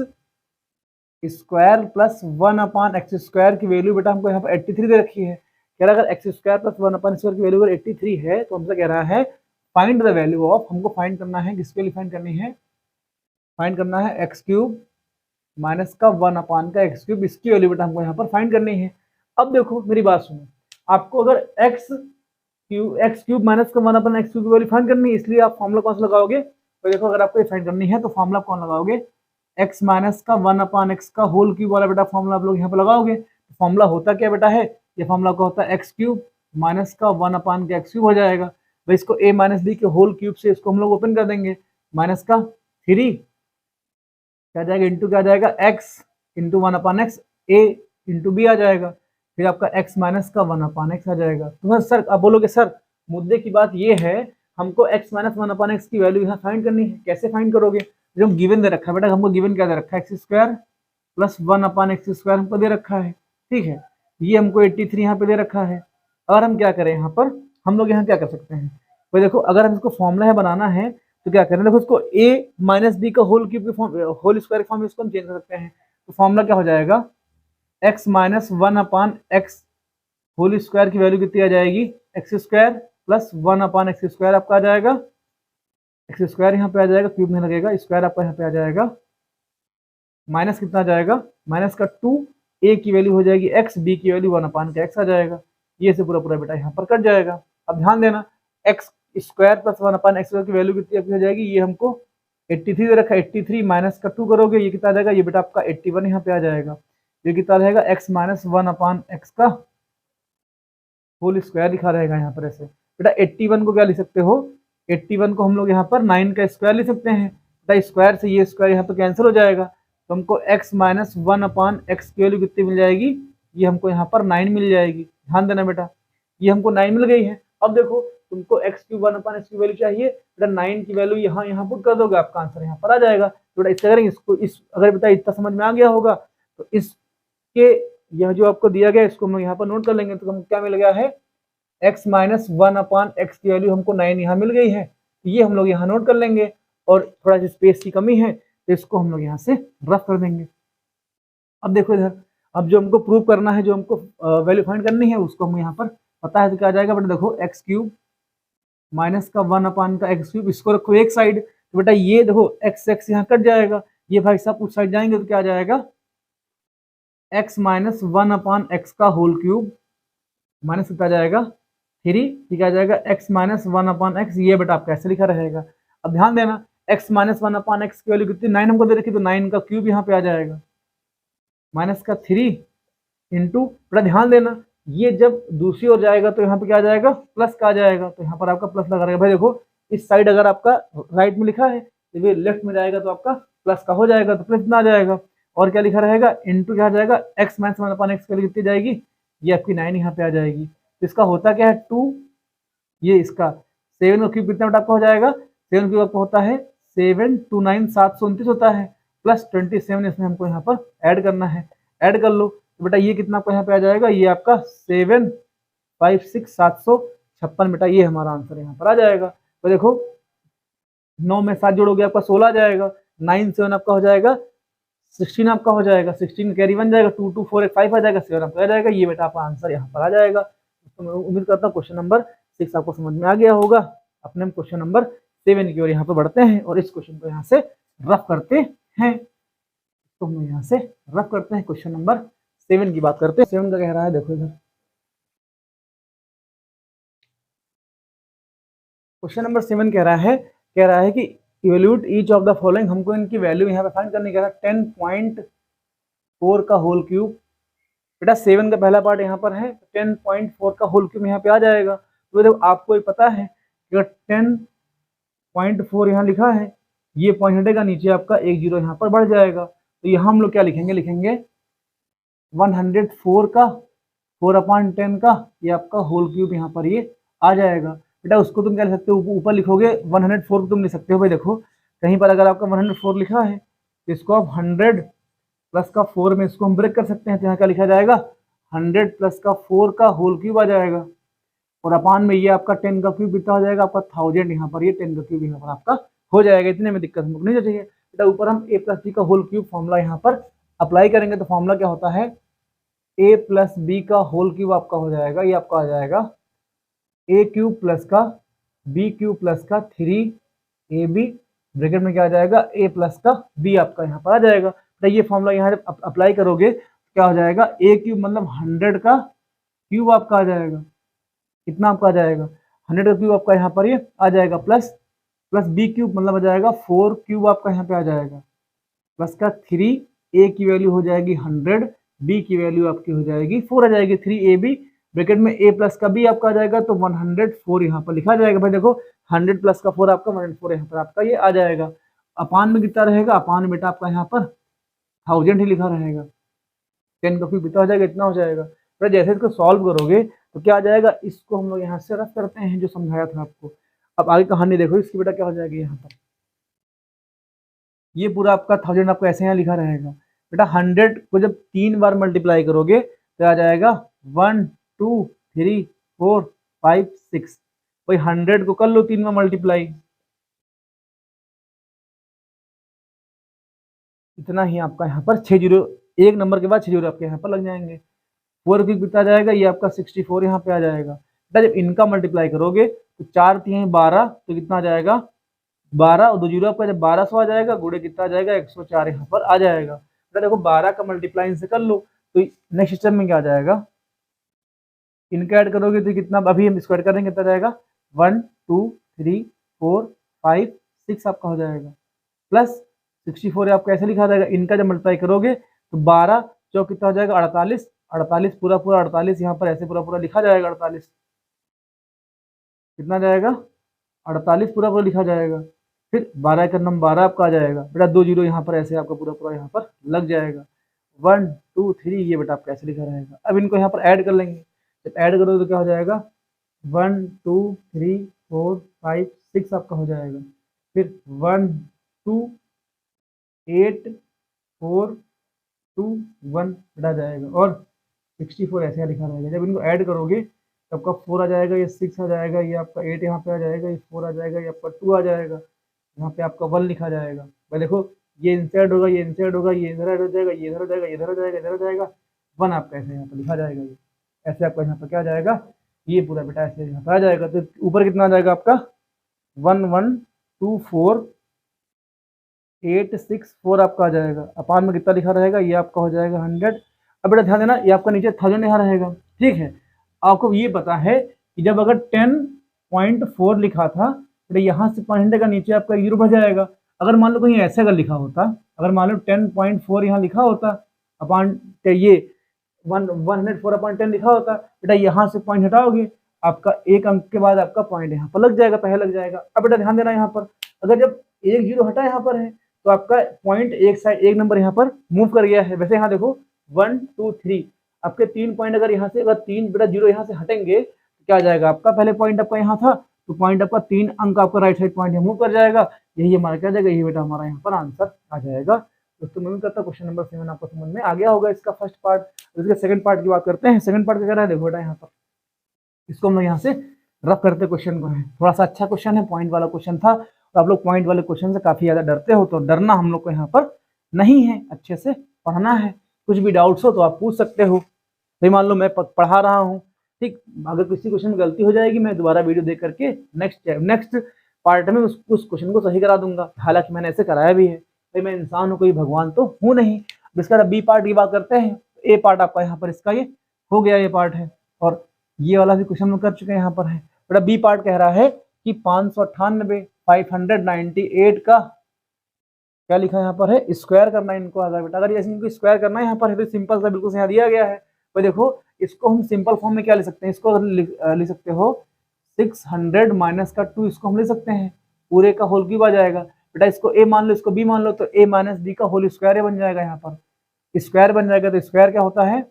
square plus 1 upon x square की वैल्यू बेटा हमको यहाँ पर 83 दे रखी है। कह रहा अगर एक्स स्क्वायर प्लस 1 अपान स्क्वायर की वैल्यू अगर 83 है तो हमसे कह रहा है फाइंड द वैल्यू ऑफ, हमको फाइंड करना है, किसके लिए फाइंड करनी है, फाइंड करना है एक्स क्यूब माइनस का 1 अपान का एक्स क्यूब, इसकी वैल्यू बेटा हमको यहाँ पर फाइंड करनी है। अब देखो मेरी बात सुनो, आपको अगर एक्स क्यूब माइनस का 1 अपान एक्स क्यूब की वैल्यू फाइंड करनी है, इसलिए आप फॉर्मूला कौन सा लगाओगे, तो देखो अगर आपको ये फाइंड करनी है तो फॉर्मूला कौन लगाओगे, एक्स माइनस का 1 अपान एक्स का होल क्यूब वाला बेटा फॉर्मूला आप लोग यहाँ पर लगाओगे। फॉर्मूला होता क्या बेटा है, ये फॉर्मूला का होता है एक्स क्यूब माइनस का 1 अपान का एक्स क्यूब हो जाएगा। तो इसको ए माइनस बी के होल क्यूब से इसको हम लोग ओपन कर देंगे, माइनस का 3 क्या जाएगा इंटू क्या जाएगा एक्स इंटू 1 अपान एक्स, ए इंटू बी आ जाएगा, फिर आपका एक्स माइनस का 1 अपान एक्स आ जाएगा। तो सर आप बोलोगे सर मुद्दे की बात ये है हमको एक्स माइनस 1 अपान एक्स की वैल्यू यहाँ फाइंड करनी है, कैसे फाइंड करोगे, जो गिवन दे रखा है बेटा, हमको गिवन क्या दे रखा है, एक्स स्क्वायर प्लस 1 अपान एक्स स्क्वायर हमको दे रखा है, ठीक है, ये हमको 83 यहाँ पे दे रखा है। और हम क्या करें यहाँ पर, हम लोग यहाँ क्या कर सकते हैं, तो देखो अगर हम इसको फॉर्मूला है बनाना है तो क्या करें, देखो इसको ए माइनस बी का होल क्यूब के फॉर्म होल स्क्वायर फॉर्म में इसको हम चेंज कर सकते हैं। तो फॉर्मूला क्या हो जाएगा, एक्स माइनस 1 अपान एक्स होल स्क्वायर की वैल्यू कितनी आ जाएगी, एक्स स्क्वायर प्लस 1 अपान एक्स स्क्वायर आपका आ जाएगा, एक्स स्क्वायर यहाँ पे आ जाएगा, क्यूब में लगेगा, स्क्वायर आपका यहाँ पे आ जाएगा, माइनस कितना आ जाएगा, माइनस का 2, ए की वैल्यू हो जाएगी एक्स, बी की वैल्यू 1 अपान का एक्स आ जाएगा, ये से पूरा पूरा बेटा यहाँ पर कट जाएगा। अब ध्यान देना एक्स स्क्वायर प्लस 1 अपान एक्स की वैल्यू कितनी हो जाएगी, ये हमको 83 दे रखा है, 83 माइनस का 2 करोगे ये कितना आ जाएगा, ये बेटा आपका 81 यहाँ पे आ जाएगा। ये कितना रहेगा एक्स माइनस 1 अपान एक्स का होल स्क्वायर लिखा रहेगा यहाँ पर ऐसे। बेटा 81 को क्या लिख सकते हो, 81 को हम लोग यहाँ पर 9 का स्क्वायर लिख सकते हैं। बेटा स्क्वायर से ये स्क्वायर यहाँ पर कैंसिल हो जाएगा, तो हमको x माइनस 1/x की वैल्यू कितनी मिल जाएगी, ये हमको यहाँ पर 9 मिल जाएगी। ध्यान देना बेटा, ये हमको 9 मिल गई है। अब देखो तुमको x क्यूब 1/x की वैल्यू चाहिए, बेटा 9 की वैल्यू यहाँ पुट कर दोगे, आपका आंसर यहाँ पर आ जाएगा। तो बेटा इससे करेंगे इसको, इस अगर बेटा इतना समझ में आ गया होगा तो इसके यह जो आपको दिया गया इसको हम लोग यहाँ पर नोट कर लेंगे। तो हमको क्या मिल गया है, x माइनस 1/x की वैल्यू हमको 9 यहाँ मिल गई है, तो ये हम लोग यहाँ नोट कर लेंगे। और थोड़ा सी स्पेस की कमी है तो इसको हम लोग यहाँ से रफ कर देंगे। अब देखो इधर, अब जो हमको प्रूव करना है, जो हमको वैल्यू फाइंड करनी है उसको हम यहाँ पर पता है तो क्या आ जाएगा बेटा, देखो एक्स क्यूब माइनस का 1/x क्यूब, इसको रखो एक साइड। तो बेटा ये देखो एक्स एक्स यहाँ कट जाएगा, ये भाई साहब उस साइड जाएंगे तो क्या आ जाएगा, x माइनस 1/x का होल क्यूब माइनस कितना जाएगा 3, ठीक आ जाएगा x माइनस 1/x, ये बेटा आपका ऐसे लिखा रहेगा। अब ध्यान देना x माइनस 1/x की वैल्यू कितनी 9 हमको दे रखी, तो 9 का क्यूब यहाँ पे आ जाएगा माइनस का 3 इंटू, बेटा ध्यान देना ये जब दूसरी ओर जाएगा तो यहाँ पे क्या आ जाएगा, प्लस का आ जाएगा, तो यहाँ पर आपका प्लस लगा रहेगा। भाई देखो इस साइड अगर आपका राइट में लिखा है तो ये लेफ्ट में जाएगा तो आपका प्लस का हो जाएगा, तो प्लस कितना आ जाएगा, और क्या लिखा रहेगा इंटू क्या आ जाएगा, x माइनस 1/x की वैल्यू कितनी जाएगी, ये आपकी 9 यहाँ पे आ जाएगी। तो इसका होता क्या है 2, ये इसका 7 का क्यूब कितना बेटा आपका हो जाएगा, 7 क्यूब आपका होता है 7 2 9 729 होता है, प्लस 27 इसमें हमको यहाँ पर ऐड करना है, ऐड कर लो। तो बेटा ये कितना आपको यहाँ पे आ जाएगा, ये आपका 7 5 6 756 बेटा, ये हमारा आंसर यहाँ पर आ जाएगा। तो देखो 9 में 7 जोड़ोगे आपका 16 आ जाएगा, 9 7 आपका हो जाएगा 16 आपका हो जाएगा, 16 कैरी 1 जाएगा, 2 2 4 5 आ जाएगा, 7 आपका आ जाएगा, ये बेटा आपका आंसर यहाँ पर आ जाएगा। तो मैं उम्मीद करता हूँ क्वेश्चन नंबर 6 आपको समझ में आ गया होगा। अपने हम क्वेश्चन नंबर 7 की ओर यहाँ पर बढ़ते हैं और इस क्वेश्चन को यहाँ से रफ करते हैं। तो हम यहाँ से रफ करते हैं, क्वेश्चन नंबर 7 की बात करते हैं। 7 का कह रहा है, देखो इधर क्वेश्चन नंबर 7 कह रहा है कि evaluate each of the following, हमको इनकी वैल्यू यहाँ पे फाइंड करने कह रहा है। 10.4 का होल क्यूब, बेटा 7 का पहला पार्ट यहाँ पर है, 10.4 का होल क्यूब यहाँ पे आ जाएगा। तो देखो आपको ये पता है कि 10.4 यहाँ लिखा है, ये पॉइंट हटेगा, नीचे आपका एक जीरो यहाँ पर बढ़ जाएगा। तो यहाँ हम लोग क्या लिखेंगे, लिखेंगे 104 का 4/10 का, ये आपका होल क्यूब यहाँ पर ये आ जाएगा। बेटा उसको तुम क्या लिख सकते हो, ऊपर लिखोगे 104 को तुम लिख सकते हो। भाई देखो कहीं पर अगर आपका 104 लिखा है तो इसको आप 100 प्लस का 4 में इसको हम ब्रेक कर सकते हैं। तो यहाँ क्या लिखा जाएगा, 100 प्लस का 4 का होल क्यूब आ जाएगा, और अपान में ये आपका 10 का क्यूब कितना हो जाएगा, आपका 1000 यहाँ पर ये 10 का क्यूब यहाँ पर आपका हो जाएगा। इतने में दिक्कत हमको नहीं चाहिए। बेटा ऊपर हम a प्लस बी का होल क्यूब फॉर्मूला यहाँ पर अप्लाई करेंगे। तो फॉर्मूला क्या होता है, a प्लस बी का होल क्यूब आपका हो जाएगा, ये आपका आ जाएगा a क्यूब प्लस का b क्यूब प्लस का 3ab, ब्रैकेट में क्या आ जाएगा a प्लस का b आपका यहाँ पर आ जाएगा। तो ये फॉर्मूला यहाँ अप्लाई करोगे क्या हो जाएगा, a क्यूब मतलब 100 का क्यूब आपका आ जाएगा, कितना आपका आ जाएगा 100 का क्यूब आपका यहाँ पर ये आ जाएगा, प्लस b क्यूब मतलब आ जाएगा 4 क्यूब आपका यहाँ पे आ जाएगा, प्लस का 3, a की वैल्यू हो जाएगी 100, b की वैल्यू आपकी हो जाएगी 4 आ जाएगी, 3ab, ब्रैकेट में a प्लस का b आपका आ जाएगा, तो 104 यहाँ पर लिखा जाएगा। भाई देखो 100 प्लस का 4 आपका 104 यहाँ पर आपका ये आ जाएगा। अपान में कितना रहेगा, अपान में बेटा आपका यहाँ पर 1000 ही लिखा रहेगा, 10 का क्यूब कितना हो जाएगा, इतना हो जाएगा। तो जैसे इसको सॉल्व करोगे तो क्या आ जाएगा, इसको हम लोग यहाँ से रफ करते हैं जो समझाया था आपको। अब आगे कहानी देखो इसकी, बेटा क्या हो जाएगी यहाँ पर, ये पूरा आपका 1000 आपको ऐसे यहाँ लिखा रहेगा। बेटा 100 को जब 3 बार मल्टीप्लाई करोगे तो आ जाएगा 1 2 3 4 5 6, वही 100 को कर लो 3 बार मल्टीप्लाई, इतना ही आपका यहाँ पर 6 जीरो, एक नंबर के बाद 6 जीरो आपके यहाँ पर लग जाएंगे। 4 क्यूब कितना जाएगा, ये आपका 64 यहाँ पे आ जाएगा। बेटा जब इनका मल्टीप्लाई करोगे तो 4 3 12, तो कितना आ जाएगा 12, और 2 जीरो आपका जब 1200 आ जाएगा, गुणे कितना आ जाएगा 104 यहाँ पर आ जाएगा। बेटा देखो 12 का मल्टीप्लाई इनसे कर लो, तो नेक्स्ट स्टेप में क्या आ जाएगा, इनका ऐड करोगे तो कितना, अभी हम स्क्वायर करेंगे कितना जाएगा 1 2 3 4 5 6 आपका हो जाएगा, प्लस 64 आपका ऐसे लिखा जाएगा। इनका जब मल्टीप्लाई करोगे तो 12 चौक कितना हो जाएगा 48, 48 पूरा पूरा 48 यहाँ पर ऐसे पूरा पूरा लिखा जाएगा। 48 कितना जाएगा, 48 पूरा पूरा लिखा जाएगा। फिर 12 का नंबर 12 आपका आ जाएगा बेटा, 2 जीरो यहाँ पर ऐसे आपका पूरा पूरा यहाँ पर लग जाएगा। 1 2 3 ये बेटा आपका ऐसे लिखा रहेगा। अब इनको यहाँ पर ऐड कर लेंगे, जब ऐड करोगे तो क्या हो जाएगा, 1 2 3 4 5 6 आपका हो जाएगा। फिर 1 2 8 4 2 1 बेटा जाएगा, और 64 ऐसे लिखा रहेगा। जब इनको ऐड करोगे तो आपका 4 आ जाएगा, ये 6 आ जाएगा, ये आपका 8 यहाँ पे आ जाएगा, ये 4 आ जाएगा, ये आपका 2 आ जाएगा, यहाँ पे आपका 1 लिखा जाएगा। भाई देखो ये इंसर्ट होगा, ये इंसर्ट होगा, ये इधर ऐड हो जाएगा, ये इधर हो जाएगा, ये इधर हो जाएगा, इधर हो जाएगा, 1 आपका ऐसे यहाँ पर लिखा जाएगा। ये ऐसे आपका यहाँ पर क्या आ जाएगा, ये पूरा बेटा ऐसे यहाँ पर आ जाएगा। तो ऊपर कितना आ जाएगा आपका 1 1 2 4 8 6 4 आपका आ जाएगा। अपान में कितना लिखा रहेगा, ये आपका हो जाएगा 100। अब बेटा ध्यान देना, ये आपका नीचे 1000 यहाँ रहेगा, ठीक है। आपको ये पता है कि जब अगर 10.4 लिखा था तो यहाँ से 500 का नीचे आपका 0 बच जाएगा। अगर मान लो कहीं ऐसे अगर लिखा होता, अगर मान लो 10.4 यहाँ लिखा होता अपान ये 104/10 लिखा होता बेटा, यहाँ से पॉइंट हटाओगे आपका एक अंक के बाद आपका पॉइंट यहाँ पर लग जाएगा, पहले लग जाएगा। अब बेटा ध्यान देना, यहाँ पर अगर जब एक जीरो हटा यहाँ पर है तो आपका पॉइंट एक साइड एक नंबर यहाँ पर मूव कर गया है। वैसे यहाँ देखो 1 2 3 आपके 3 पॉइंट, अगर यहाँ से अगर 3 बेटा जीरो यहाँ से हटेंगे तो क्या आ जाएगा आपका, पहले पॉइंट आपका यहाँ था तो पॉइंट आपका 3 अंक आपका राइट साइड पॉइंट मूव कर जाएगा। यही हमारा क्या जाएगा, यही बेटा हमारा यहाँ पर आंसर आ जाएगा। दोस्तों मैं करता क्वेश्चन नंबर 7 आपको समझ में आ गया होगा इसका फर्स्ट पार्ट। इसके सेकंड पार्ट की बात करते हैं। सेकंड पार्ट क्या कह रहा है, देखो बेटा यहाँ पर इसको हम लोग यहाँ से रफ करते क्वेश्चन को है। थोड़ा सा अच्छा क्वेश्चन है, पॉइंट वाला क्वेश्चन था, तो आप लोग पॉइंट वाले क्वेश्चन से काफी ज्यादा डरते हो, तो डरना हम लोग को यहाँ पर नहीं है, अच्छे से पढ़ना है। कुछ भी डाउट्स हो तो आप पूछ सकते हो। भाई मान लो मैं पढ़ा रहा हूँ, ठीक, अगर किसी क्वेश्चन में गलती हो जाएगी मैं दोबारा वीडियो देख करके नेक्स्ट पार्ट में उस क्वेश्चन को सही करा दूंगा। हालांकि मैंने ऐसे कराया भी है, भाई मैं इंसान हूँ, कोई भगवान तो हूँ नहीं। इसका बी पार्ट की बात करते हैं, ए पार्ट आपका यहाँ पर इसका ये हो गया, ये पार्ट है, और ये वाला भी क्वेश्चन हम कर चुके हैं यहाँ पर है। बेटा बी पार्ट कह रहा है कि 598 का क्या लिखा है यहाँ पर है, स्क्वायर करना है इनको। अगर बेटा अगर ये इनको स्क्वायर करना है यहाँ पर है तो सिंपल सा बिल्कुल यहाँ दिया गया है। तो देखो इसको हम सिंपल फॉर्म में क्या लिख सकते हैं, इसको लिख सकते हो 600 माइनस का 2, इसको हम ले सकते हैं, पूरे का होल क्यूब आ जाएगा। बेटा इसको ए मान लो, इसको बी मान लो, तो ए माइनस बी का होल स्क्वायर बन जाएगा। यहाँ पर स्क्वायर बन जाएगा, तो स्क्वायर क्या होता है,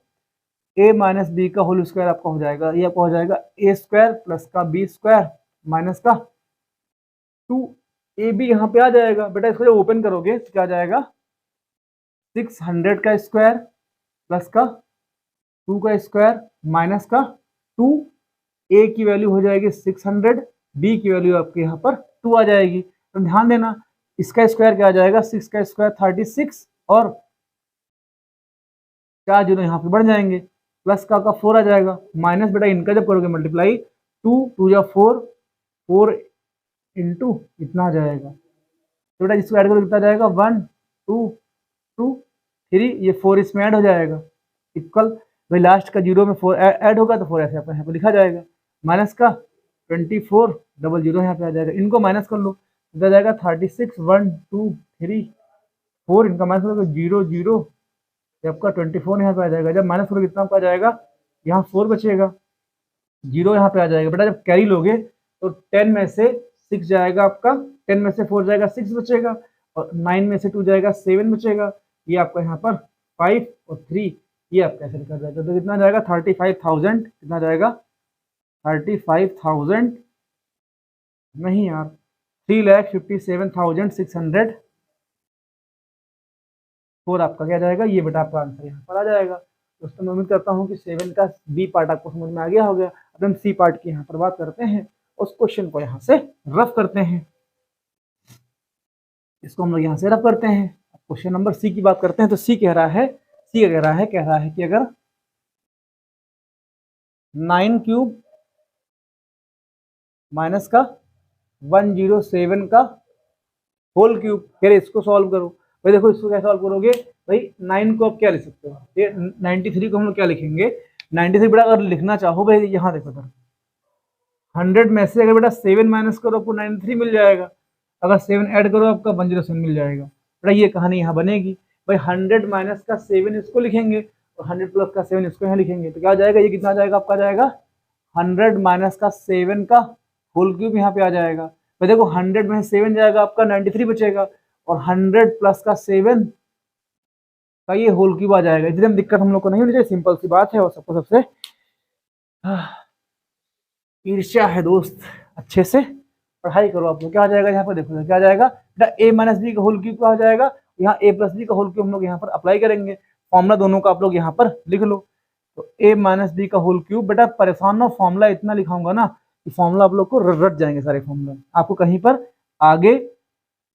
ए माइनस बी का होल स्क्वायर आपका हो जाएगा। ये आपका हो जाएगा ए स्क्वायर प्लस का बी स्क्वायर माइनस का 2 बी यहाँ पे आ जाएगा। बेटा इसको जब ओपन करोगे तो क्या आ जाएगा, 600 का स्क्वायर प्लस का 2 का स्क्वायर माइनस का 2, ए की वैल्यू हो जाएगी 600, बी की वैल्यू आपके यहाँ पर 2 आ जाएगी। तो ध्यान देना इसका स्क्वायर क्या आ जाएगा, 6 का स्क्वायर 36, और 4 जीरो यहाँ पे बढ़ जाएंगे, प्लस का 4 आ जाएगा, माइनस बेटा इनका जब करोगे मल्टीप्लाई 2 2 जा 4, 4 इंटू इतना आ जाएगा। तो बेटा इसको ऐड करोगे कितना जाएगा, 1 2 2 3, ये 4 इसमें ऐड हो जाएगा, इक्वल भाई लास्ट का जीरो में 4 ऐड होगा तो 4 ऐसे यहाँ पे लिखा जाएगा, माइनस का 24 डबल जीरो यहाँ पे आ जाएगा। इनको माइनस कर लो तो आ जाएगा 36 1 2 3 4, इनका माइनस करोगे 0 0, आपका 24 यहाँ पे आ जाएगा। जब माइनस करोगे कितना आपका आ जाएगा, यहाँ 4 बचेगा, 0 यहाँ पे आ जाएगा। बेटा जब कैरी लोगे तो 10 में से 6 जाएगा आपका, 10 में से 4 जाएगा 6 बचेगा, और 9 में से 2 जाएगा 7 बचेगा। ये आपका यहाँ पर 5 और 3, ये आपका ऐसे लिखा जाएगा। तो कितना जाएगा 35,000, कितना जाएगा 35,000 नहीं यार 3,57,604 आपका क्या जाएगा, ये बेटा आपका आंसर यहाँ पर आ जाएगा। दोस्तों मैं उम्मीद करता हूँ कि 7 का बी पार्ट आपको समझ में आ गया होगा। अब हम सी पार्ट की यहाँ पर बात करते हैं, उस क्वेश्चन को यहाँ से रफ करते हैं। इसको हम लोग यहाँ से रफ करते हैं। क्वेश्चन नंबर सी की बात करते हैं। तो सी कह रहा है कि अगर 9 क्यूब माइनस का 107 का होल क्यूब, फिर इसको सॉल्व करो। भाई देखो इसको क्या सॉल्व करोगे, भाई 9 को आप क्या लिख सकते हो, ये 93 को हम लोग क्या लिखेंगे, 93 बेटा अगर लिखना चाहो भाई यहाँ देखो सर 100 में से अगर बेटा 7 माइनस करो आपको 93 मिल जाएगा, अगर 7 ऐड करो आपका 107 मिल जाएगा। बेटा ये कहानी यहाँ बनेगी, भाई 100 माइनस का 7 इसको लिखेंगे और 100 प्लस का 7 इसको यहाँ लिखेंगे तो क्या आ जाएगा, ये कितना आ जाएगा आपका, आ जाएगा 100 माइनस का 7 का होल क्यूब यहाँ पे आ जाएगा। तो देखो 100 में 7 जाएगा आपका 93 बचेगा, और 100 प्लस का 7 का ये होल क्यूब आ जाएगा। इतनी दिक्कत हम लोग को नहीं होनी चाहिए, सिंपल सी बात है। और सबको सबसे ईर्ष्या है दोस्त, अच्छे से पढ़ाई करो आप लोग। क्या आ जाएगा यहाँ पर, देखो क्या आ जाएगा बेटा, a माइनस बी का होल क्यूब क्या आ जाएगा, यहाँ a प्लस बी का होल क्यूब हम लोग यहाँ पर अप्लाई करेंगे। फॉर्मूला दोनों का आप लोग यहाँ पर लिख लो। तो a माइनस बी का होल क्यूब, बेटा परेशान ना, फॉर्मूला इतना लिखाऊंगा ना कि फॉर्मूला आप लोग को रट जाएंगे सारे फॉर्मूला, आपको कहीं पर आगे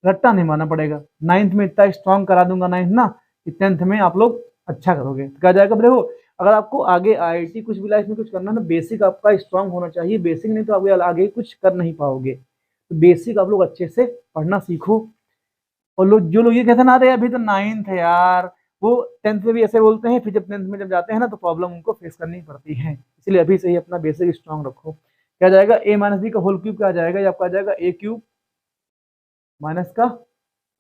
रट्टा नहीं मारना पड़ेगा। 9th में इतना स्ट्रॉन्ग करा दूंगा 9th ना, कि 10th में आप लोग अच्छा करोगे। तो क्या जाएगा, देखो अगर आपको आगे IIT कुछ भी लाइफ में कुछ करना है ना, बेसिक आपका स्ट्रांग होना चाहिए। बेसिक नहीं तो आप आगे कुछ कर नहीं पाओगे। तो बेसिक आप लोग अच्छे से पढ़ना सीखो। और लोग जो लोग ये कहते ना, अरे अभी तो 9th है यार, वो 10th में भी ऐसे बोलते हैं, फिर जब 10th में जब जाते हैं ना तो प्रॉब्लम उनको फेस करनी पड़ती है। इसलिए अभी से ही अपना बेसिक स्ट्रांग रखो। क्या जाएगा, a माइनस बी का होल क्यूब क्या आ जाएगा, ये आपका आ जाएगा a क्यूब माइनस का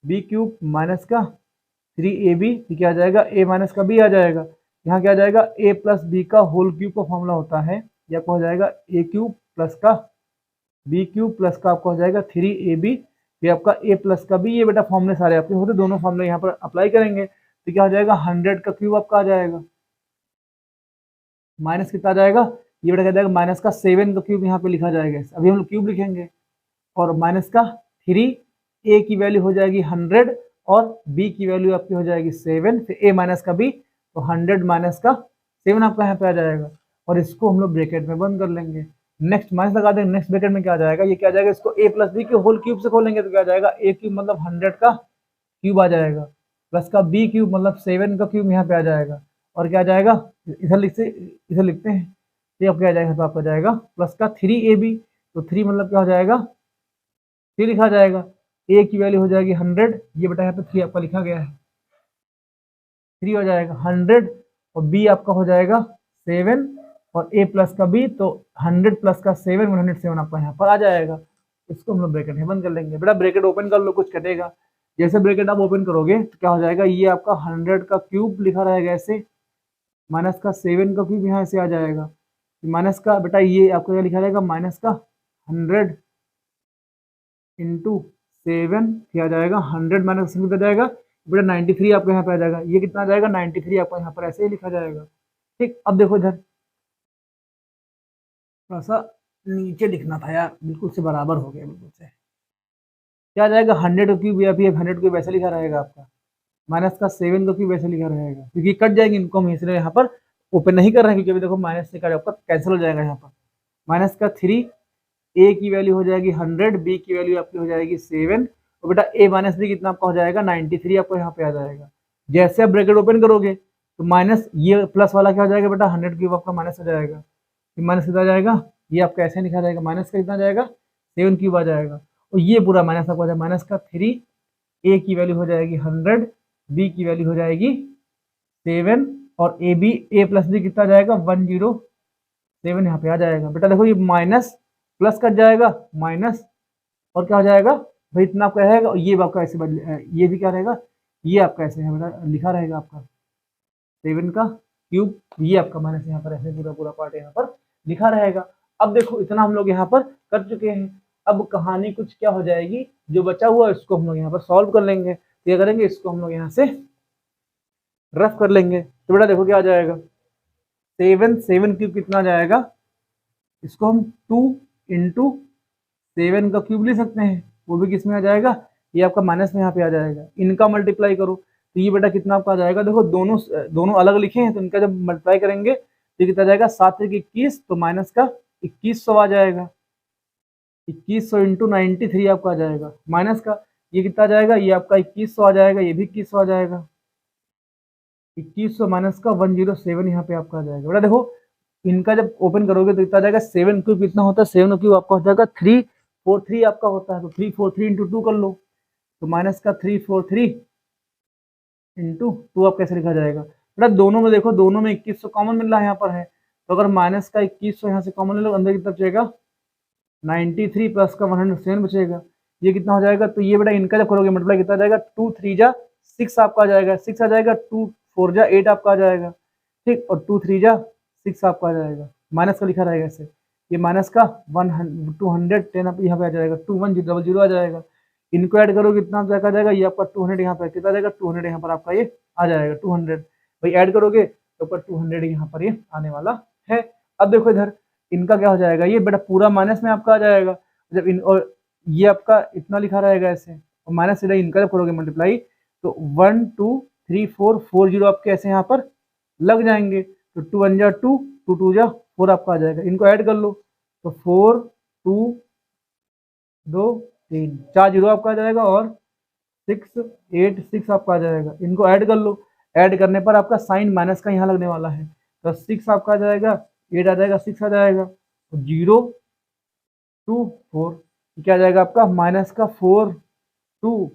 b क्यूब माइनस का 3ab, क्या आ जाएगा a माइनस का b आ जाएगा। यहाँ क्या आ जाएगा, a प्लस बी का होल क्यूब का फॉर्मूला होता है, ये आपको हो जाएगा a क्यूब प्लस का b क्यूब प्लस का आपको हो जाएगा 3ab, ये आपका a प्लस का b। ये बेटा फॉर्मूले सारे आपके होते, दोनों फॉर्मूले यहाँ पर अप्लाई करेंगे तो क्या हो जाएगा, 100 का क्यूब आपका आ जाएगा, माइनस कितना आ जाएगा, ये बेटा क्या जाएगा, माइनस का 7 का क्यूब यहाँ पे लिखा जाएगा। अभी हम लोग क्यूब लिखेंगे, और माइनस का 3, a की वैल्यू हो जाएगी 100 और b की वैल्यू आपकी हो जाएगी 7, फिर a माइनस का b, तो 100 माइनस का 7 आपका यहाँ पे आ जाएगा। और इसको हम लोग ब्रैकेट में बंद कर लेंगे, नेक्स्ट माइनस लगा देंगे, नेक्स्ट ब्रैकेट में क्या आ जाएगा, ये क्या आ जाएगा, इसको a प्लस बी के होल क्यूब से खोलेंगे तो क्या आ जाएगा, a क्यूब मतलब 100 का क्यूब आ जाएगा, प्लस का b क्यूब मतलब 7 का क्यूब यहाँ पे आ जाएगा। और क्या आ जाएगा, इधर लिखते हैं, ये अब क्या आ जाएगा, आपका जाएगा प्लस का 3ab, तो 3 मतलब क्या हो जाएगा, 3 लिखा जाएगा, a की वैल्यू हो जाएगी 100, ये बेटा यहाँ पे 3 आपका लिखा गया है, 3 हो जाएगा 100, और b आपका हो जाएगा 7, और a प्लस का b, तो 100 प्लस का 7 107 आपका यहाँ पर आ जाएगा। इसको हम लोग ब्रैकेट में बंद कर लेंगे। बेटा ब्रैकेट ओपन कर लो, कुछ कटेगा। जैसे ब्रैकेट आप ओपन करोगे तो क्या हो जाएगा, ये आपका 100 का क्यूब लिखा रहेगा ऐसे, माइनस का 7 का क्यूब यहाँ से आ जाएगा, माइनस का बेटा ये आपको क्या लिखा रहेगा, माइनस का 100 इंटू 7 क्या आ जाएगा, 100 माइनस कितना जाएगा बेटा 93 आपको यहाँ पे आ जाएगा। ये कितना आ जाएगा, 93 आपको यहाँ पर ऐसे ही लिखा जाएगा। ठीक, अब देखो इधर थोड़ा सा नीचे लिखना था यार, बिल्कुल से बराबर हो गया बिल्कुल से। क्या आ जाएगा, 100 का क्यूब या फिर 100 क्यूब ऐसा लिखा रहेगा आपका, माइनस का 7 का क्यूब ऐसे लिखा रहेगा, क्योंकि कट जाएंगे इनको हम इसलिए यहाँ पर ओपन नहीं कर रहे हैं, क्योंकि अभी देखो माइनस से कट आपका कैंसिल हो जाएगा यहाँ पर। माइनस का 3, a की वैल्यू हो जाएगी 100, b की वैल्यू आपकी हो जाएगी 7, और बेटा a माइनस बी कितना आपका हो जाएगा 93 आपको यहाँ पे आ जाएगा। जैसे आप ब्रैकेट ओपन करोगे तो माइनस ये प्लस वाला क्या हो जाएगा बेटा, 100 क्यूब आपका माइनस हो जाएगा, माइनस कितना जाएगा, ये आपका ऐसे लिखा जाएगा, माइनस का कितना जाएगा 7 क्यूब आ जाएगा, और ये पूरा माइनस आपको आ जाएगा, माइनस का 3, a की वैल्यू हो जाएगी 100, b की वैल्यू हो जाएगी 7, और a प्लस बी कितना जाएगा 107 यहाँ पे आ जाएगा। बेटा देखो ये माइनस प्लस कट जाएगा माइनस, और क्या हो जाएगा भाई, इतना आपका रहेगा, और ये आपका ऐसे ये भी क्या रहेगा, ये आपका ऐसे है बेटा लिखा रहेगा आपका 7 का क्यूब, ये आपका माइनस यहाँ पर ऐसे पूरा पूरा पार्ट यहाँ पर लिखा रहेगा। अब देखो इतना हम लोग यहाँ पर कर चुके हैं, अब कहानी कुछ क्या हो जाएगी, जो बचा हुआ है इसको हम लोग यहाँ पर सॉल्व कर लेंगे। क्या करेंगे, इसको हम लोग यहाँ से रफ कर लेंगे। तो बेटा देखो क्या आ जाएगा, 7 क्यूब कितना जाएगा, इसको हम 2 इंटू 7 का क्यूब ले सकते हैं, वो भी किस में आ जाएगा, ये आपका माइनस में यहाँ पे आ जाएगा। इनका मल्टीप्लाई करो तो ये बेटा कितना आपका आ जाएगा, देखो दोनों अलग लिखे हैं तो इनका जब मल्टीप्लाई करेंगे तो कितना जाएगा, 7 एक 21, तो माइनस का 2100 आ जाएगा, 2100 इंटू 93 आपका आ जाएगा, माइनस का ये कितना आ जाएगा, ये आपका 2100 आ जाएगा, ये भी 2100 आ जाएगा, 2100 माइनस का 107 यहाँ पे आपका आ जाएगा। बेटा देखो इनका जब ओपन करोगे तो इतना जाएगा, 7 क्यूब कितना होता है, 7 क्यूब आपका हो जाएगा 343 आपका होता है, तो 343 इंटू 2 कर लो, तो माइनस का 343 इंटू 2 आप कैसे लिखा जाएगा। बेटा दोनों में देखो, दोनों में 2100 कॉमन मिल रहा है यहाँ पर है, तो अगर माइनस का 2100 यहाँ से कॉमन ले लो, अंदर कितना बचेगा 93 प्लस का 107 बचेगा, ये कितना हो जाएगा, तो ये बेटा इनका जब करोगे मल्टीप्लाई कितना आ जाएगा, 2 3 जा 6 आपका आ जाएगा, 6 आ जाएगा, 2 4 जा 8 आपका आ जाएगा, ठीक, और 2 3 जा 6 आपका आ जाएगा, माइनस का लिखा रहेगा ऐसे, ये माइनस का 210 आप यहाँ पे आ जाएगा, 2100 आ जाएगा। इनको ऐड करोगे कितना क्या आ जाएगा, ये आपका 200 यहाँ पर कितना आ जाएगा, 200 यहाँ पर आपका ये आ जाएगा 200, भाई ऐड करोगे तो ऊपर 200 यहाँ पर ये आने वाला है। अब देखो इधर इनका क्या हो जाएगा, ये बेटा पूरा माइनस में आपका आ जाएगा, जब इन और ये आपका इतना लिखा रहेगा ऐसे, और माइनस सीधा इनका जब करोगे मल्टीप्लाई तो 1 2 3 4 4 जीरो आपके ऐसे यहाँ पर लग जाएंगे, तो 2 1 जा 2 2 2 जा 4 आपका आ जाएगा, इनको ऐड कर लो तो 4 2 2 3 4 जीरो आपका आ जाएगा, और 6 8 6 आपका आ जाएगा, इनको ऐड कर लो, ऐड करने पर आपका साइन माइनस का यहाँ लगने वाला है, तो 6 आपका आ जाएगा, 8 आ जाएगा, 6 आ जाएगा, तो 0 2 4 क्या आ जाएगा आपका माइनस का 4 2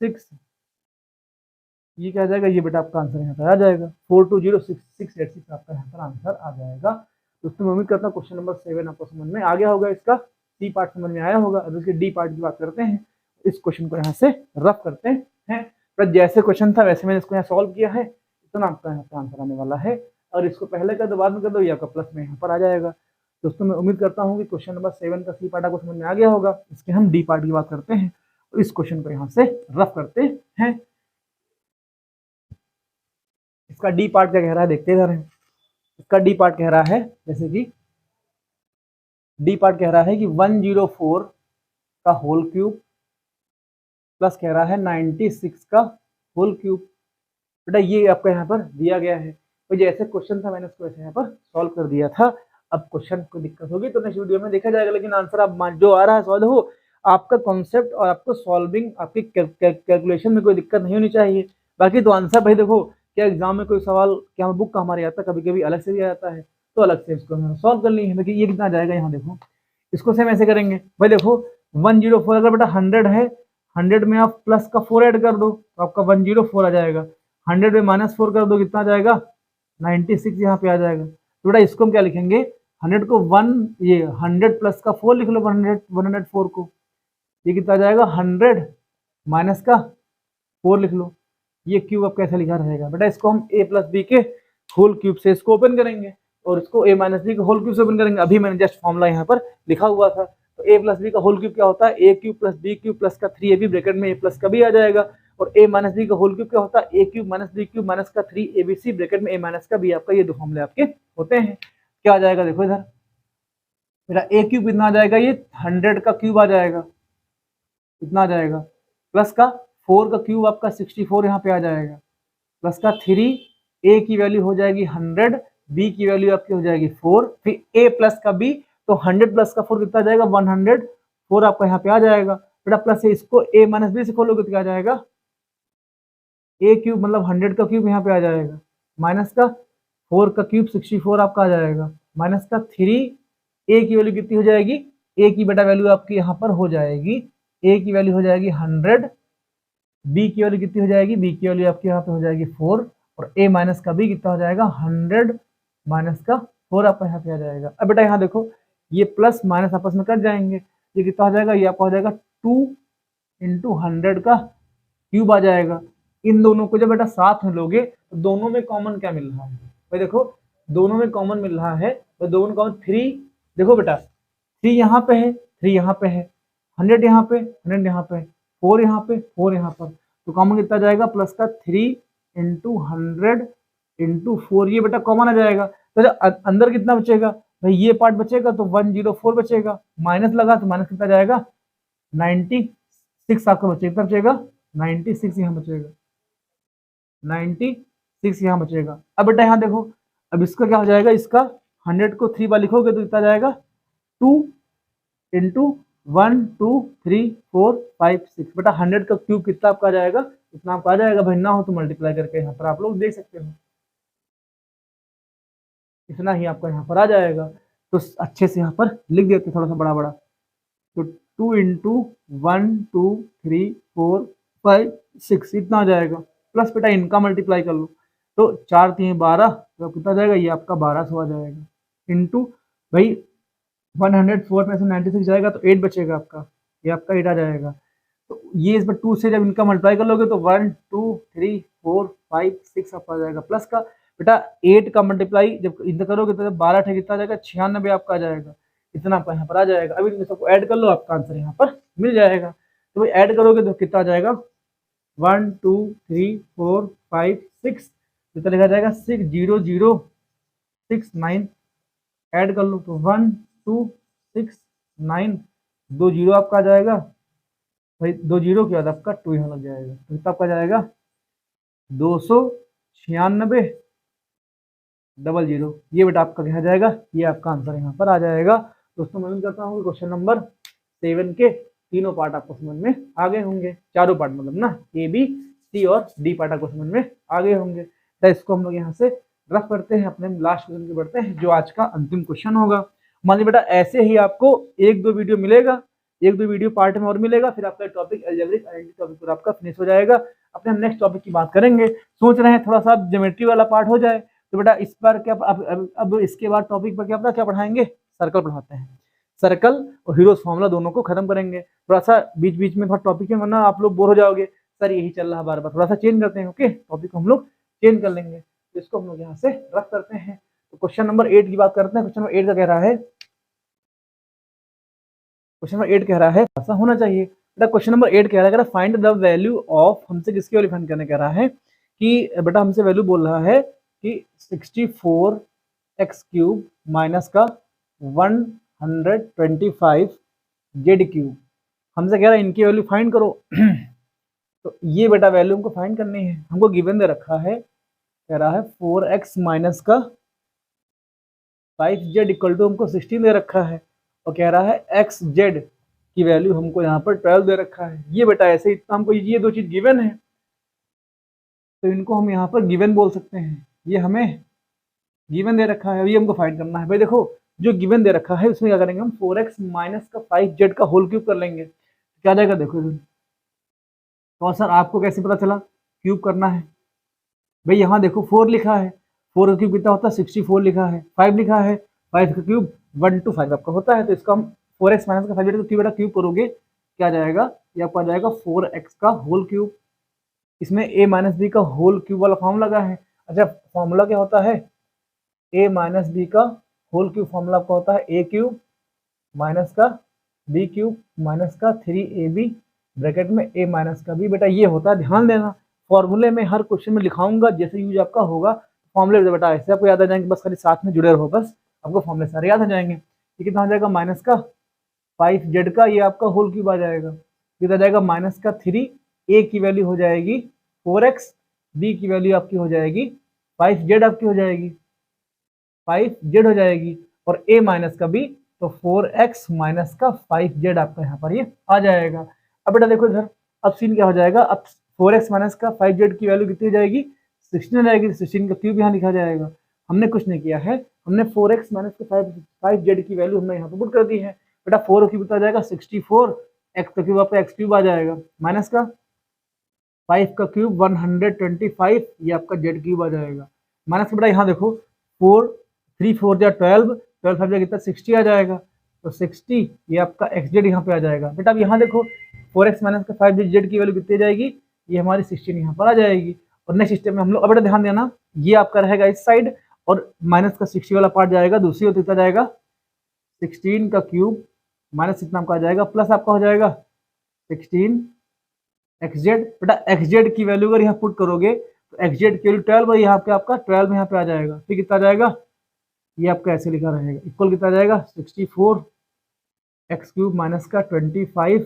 6, ये क्या आ जाएगा, ये बेटा आपका आंसर यहाँ पर आ जाएगा 4206 आपका यहाँ पर आंसर आ जाएगा। दोस्तों मैं उम्मीद करता हूँ क्वेश्चन नंबर 7 आपको समझ में आ गया होगा, इसका सी पार्ट समझ में आया होगा। अब इसके डी पार्ट की बात करते हैं, इस क्वेश्चन को यहाँ से रफ करते हैं, पर जैसे क्वेश्चन था वैसे मैंने इसको यहाँ सॉल्व किया है, इतना आपका यहाँ पर आंसर आने वाला है, और इसको पहले कर दो बाद में कर दो, ये आपका प्लस में यहाँ पर आ जाएगा। दोस्तों मैं उम्मीद करता हूँ कि क्वेश्चन नंबर 7 का सी पार्ट आपको समझ में आ गया होगा। इसके हम डी पार्ट की बात करते हैं, तो इस क्वेश्चन को यहाँ से रफ करते हैं। इसका डी पार्ट क्या कह रहा है देखते जा रहे हैं। इसका डी पार्ट कह रहा है, जैसे कि डी पार्ट कह रहा है कि 104 का होल क्यूब प्लस कह रहा है 96 का होल क्यूब। बेटा ये आपका यहाँ पर दिया गया है, तो जैसे क्वेश्चन था मैंने उसको ऐसे यहाँ पर सॉल्व कर दिया था। अब क्वेश्चन को दिक्कत होगी तो नेक्स्ट वीडियो में देखा जाएगा, लेकिन आंसर आप जो आ रहा है सॉल्व हो, आपका कॉन्सेप्ट और आपको सॉल्विंग आपकी कैलकुलेशन में कोई दिक्कत नहीं होनी चाहिए। बाकी तो आंसर भाई देखो, क्या एग्जाम में कोई सवाल क्या बुक का हमारे आता है, कभी कभी अलग से भी आता है, तो अलग से इसको हमें सॉल्व कर ली है। देखिए ये कितना जाएगा, यहाँ देखो इसको सेम ऐसे करेंगे भाई, देखो 104 अगर बेटा 100 है, 100 में आप प्लस का 4 ऐड कर दो तो आपका 104 आ जाएगा, 100 में -4 कर दो कितना आ जाएगा 96 यहाँ पे आ जाएगा। तो बेटा इसको हम क्या लिखेंगे, 100 को 1 ये 100 प्लस का 4 लिख लो, 104 को, ये कितना आ जाएगा 100 माइनस का 4 लिख लो, ये क्यूब अब कैसे लिखा रहेगा बेटा, इसको हम a प्लस बी के होल क्यूब से इसको ओपन करेंगे और इसको a माइनस बी के होल क्यूब से ओपन करेंगे। अभी मैंने जस्ट फॉर्मूला यहाँ पर लिखा हुआ था, तो a प्लस बी का होल क्यूब क्या होता है, a cube plus B cube plus का 3ab ब्रैकेट में a प्लस का भी आ जाएगा, और a माइनस बी का होल क्यूब क्या होता है, a cube minus B cube minus का 3abc ब्रैकेट में a माइनस का b, आपका ये दो फॉर्मूले आपके होते हैं। क्या आ जाएगा देखो इधर मेरा a क्यूब कितना आ जाएगा, ये 100 का क्यूब आ जाएगा, कितना आ जाएगा, प्लस का 4 का क्यूब आपका 64 यहाँ पे आ जाएगा, प्लस का 3 a की वैल्यू हो जाएगी 100, b की वैल्यू आपकी हो जाएगी 4, फिर a प्लस का b, तो 100 प्लस का 4 कितना आ जाएगा 104 आपका यहाँ पे आ जाएगा। बेटा प्लस है, इसको a माइनस बी से खोलोगे तो क्या आ जाएगा, a क्यूब मतलब 100 का क्यूब यहाँ पे आ जाएगा, माइनस का 4 का क्यूब 64 आपका आ जाएगा, माइनस का 3 a की वैल्यू कितनी हो जाएगी, a की बेटा वैल्यू आपकी यहाँ पर हो जाएगी, a की वैल्यू हो जाएगी 100, b की वैल्यू कितनी हो जाएगी, b की वैल्यू आपके यहाँ पे हो जाएगी 4, और a माइनस का b कितना हो जाएगा 100 माइनस का 4 आपका यहाँ पे आ जाएगा। अब बेटा यहाँ देखो ये प्लस माइनस आपस में कट जाएंगे, ये कितना हो जाएगा, ये आपका हो जाएगा 2 इंटू 100 का क्यूब आ जाएगा। इन दोनों को जब बेटा साथ में लोगे तो दोनों में कॉमन क्या मिल रहा है भाई, देखो दोनों में कॉमन मिल रहा है, तो दोनों कॉमन 3, देखो बेटा 3 यहाँ पे है, 3 यहाँ पे है, 100 यहाँ पे, 100 यहाँ पे, 4 यहाँ पे, 4 यहाँ पर, तो कॉमन कितना जाएगा प्लस का 3 इंटू 100 इंटू 4, ये बेटा कॉमन आ जाएगा। तो अंदर कितना बचेगा भाई, ये पार्ट बचेगा तो 104 बचेगा, माइनस लगा तो माइनस कितना जाएगा 96 आपका बचेगा, कितना बचेगा 96 यहाँ बचेगा, 96 यहाँ बचेगा। अब बेटा यहाँ देखो, अब इसका क्या हो जाएगा, इसका 100 को 3 बार लिखोगे तो कितना जाएगा 2 इंटू 1 2 3 4 5 6, बेटा 100 का क्यूब कितना आपका आ जाएगा, इतना आपका आ जाएगा भाई, ना हो तो मल्टीप्लाई करके यहाँ पर आप लोग देख सकते हो, इतना ही आपका यहाँ पर आ जाएगा। तो अच्छे से यहाँ पर लिख देते थोड़ा सा बड़ा बड़ा, तो 2 इंटू 1 2 3 4 5 6 इतना आ जाएगा, प्लस बेटा इनका मल्टीप्लाई कर लो, तो 4 3 12, तो कितना जाएगा, ये आपका 1200 आ जाएगा, इंटू भाई 104 में से 96 जाएगा तो 8 बचेगा आपका, ये आपका 8 आ जाएगा। तो ये इस पर 2 से जब इनका मल्टीप्लाई कर लोगे तो 1 2 3 4 5 6 आपका आ जाएगा, प्लस का बेटा 8 का मल्टीप्लाई जब इधर करोगे तो 12 × कितना आ जाएगा 96 आपका आ जाएगा, इतना आपका यहाँ पर आ जाएगा। अभी इन सबको ऐड कर लो, आपका आंसर यहाँ पर मिल जाएगा। तो भाई ऐड करोगे तो कितना आ जाएगा 1 2 3 4 5 6, कितना लिखा जाएगा 60069। ऐड कर लो तो 1 2 6 9, 2 जीरो आपका आ जाएगा भाई, 2 जीरो के बाद आपका 2 यहाँ लग जाएगा, तो कितना आपका जाएगा 296 डबल जीरो। ये बेटा आपका क्या जाएगा, ये आपका आंसर यहाँ पर आ जाएगा। दोस्तों मैं उम्मीद करता हूँ क्वेश्चन नंबर 7 के तीनों पार्ट आपको समझ में आ गए होंगे, चारों पार्ट मतलब ना, ए बी सी और डी पार्ट आपको समझ में आ गए होंगे। तो इसको हम लोग यहाँ से रफ करते हैं, अपने लास्ट क्वेश्चन की बढ़ते हैं, जो आज का अंतिम क्वेश्चन होगा। मान लीजिए बेटा ऐसे ही आपको 1-2 वीडियो मिलेगा, 1-2 वीडियो पार्ट में और मिलेगा, फिर आपका टॉपिक अलजेब्रिक आइडेंटिटी टॉपिक पर आपका फिनिश हो जाएगा। अपने हम नेक्स्ट टॉपिक की बात करेंगे, सोच रहे हैं थोड़ा सा ज्योमेट्री वाला पार्ट हो जाए। तो बेटा इस पर क्या अब इसके बाद टॉपिक पर क्या पढ़ाएंगे, सर्कल पढ़ाते हैं। सर्कल और हीरोज फॉर्मूला दोनों को खत्म करेंगे। थोड़ा सा बीच बीच में थोड़ा टॉपिक है, वरना आप लोग बोर हो जाओगे, सर यही चल रहा बार बार, थोड़ा सा चेंज करते हैं। ओके, टॉपिक को हम लोग चेंज कर लेंगे, तो इसको हम लोग यहाँ से रख करते हैं। तो क्वेश्चन नंबर 8 की बात करते हैं। क्वेश्चन नंबर 8 का कह रहा है, क्वेश्चन नंबर 8 कह रहा है ऐसा होना चाहिए। बेटा क्वेश्चन नंबर 8 कह रहा है फाइंड द वैल्यू ऑफ, हमसे किसकी वैल्यू फाइंड करने कह रहा है कि बेटा हमसे वैल्यू बोल रहा है कि 64x³ माइनस का 125z³ हमसे कह रहा है इनकी वैल्यू फाइंड करो। तो ये बेटा वैल्यू हमको फाइंड करनी है, हमको गिवन दे रखा है, कह रहा है 4x माइनस का 5z = हमको 16 दे रखा है, और कह रहा है xz की वैल्यू हमको यहाँ पर 12 दे रखा है। ये बेटा ऐसे इतना हमको ये 2 चीज गिवन है, तो इनको हम यहाँ पर गिवन बोल सकते हैं। ये हमें गिवन दे रखा है, ये हमको फाइंड करना है। भाई देखो जो गिवन दे रखा है उसमें क्या करेंगे हम 4x माइनस का 5z का होल क्यूब कर लेंगे, क्या जाएगा देखो। तो सर आपको कैसे पता चला क्यूब करना है, भाई यहाँ देखो 4 लिखा है, 4 का क्यूब कितना होता है 64 लिखा है, 5 लिखा है, 5 का क्यूब 125 आपका होता है। तो इसका हम 4x माइनस का 5z का बेटा क्यूब करोगे, क्या जाएगा, ये आपका जाएगा 4x का होल क्यूब। इसमें a माइनस बी का होल क्यूब वाला फॉर्मूला लगा है। अच्छा फॉर्मूला क्या होता है, a माइनस बी का होल क्यूब फॉर्मूला आपका होता है a³ माइनस का b³ माइनस का 3ab ब्रैकेट में a माइनस का b। बेटा ये होता है, ध्यान देना फॉर्मूले में हर क्वेश्चन में लिखाऊंगा, जैसे यूज आपका होगा फॉर्मूले बेटा ऐसे आपको याद आ जाएंगे, बस खाली साथ में जुड़े रहो, बस आपको फॉर्मूले सारे याद आ जाएंगे। ये कितना आ जाएगा माइनस का 5z का, ये आपका होल क्यूब आ जाएगा, कितना जाएगा माइनस का 3, a की वैल्यू हो जाएगी 4x, b की वैल्यू आपकी हो जाएगी 5z आपकी हो जाएगी 5z हो जाएगी, और a माइनस का b तो 4x माइनस का 5z आपका यहाँ पर ये आ जाएगा। अब बेटा देखो इधर, अब सीन क्या हो जाएगा, अब 4x माइनस का 5z की वैल्यू कितनी हो जाएगी 16 हो जाएगी, 16 का क्यूब यहाँ लिखा जाएगा। हमने कुछ नहीं किया है, हमने 4x माइनस का 5z की वैल्यू हमने यहाँ पर पुट कर दी है। बेटा 4 क्यूब आ जाएगा 64, x का क्यूब आपका x³ आ जाएगा, माइनस का 5 का क्यूब 125, ये आपका z³ आ जाएगा, माइनस का बेटा यहाँ देखो 4 3 4 जा 12, 12 5 जा कितना 60 आ जाएगा, तो 60 ये आपका xz यहाँ पे आ जाएगा। बेटा अब यहाँ देखो 4x माइनस का 5z की वैल्यू कितनी जाएगी, ये हमारी 16 यहाँ पर आ जाएगी। और नेक्स्ट स्टेप में हम लोग, अब बेटा ध्यान देना ये आपका रहेगा इस साइड, और माइनस का 60 वाला पार्ट जाएगा दूसरी ओर, कितना जाएगा 16 का क्यूब माइनस कितना आपका आ जाएगा, प्लस आपका हो जाएगा 16 xz। बेटा xz की वैल्यू अगर यहाँ पुट करोगे तो xz की वैल्यू 12 और यहाँ पे आपका 12 यहाँ पे आ जाएगा, फिर कितना जाएगा, ये आपका ऐसे लिखा रहेगा, इक्वल कितना जाएगा 64 x³ माइनस का 25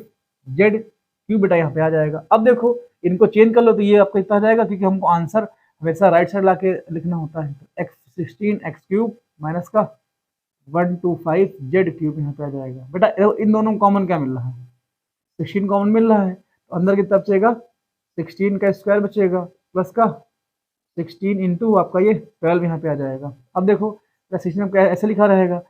z³ बेटा यहाँ पे आ जाएगा। अब देखो इनको चेंज कर लो तो ये आपका इतना आ जाएगा, क्योंकि हमको आंसर हमेशा राइट साइड ला के लिखना होता है। तो 16 x³ माइनस का 125 z³ यहाँ पे आ जाएगा। बेटा इन दोनों में कॉमन क्या मिल रहा है, 16 कॉमन मिल रहा है, तो अंदर कितना बचेगा 16 का स्क्वायर बचेगा, प्लस का 16 इंटू आपका ये 12 यहाँ पे आ जाएगा। अब देखो 16 का ऐसे लिखा रहेगा,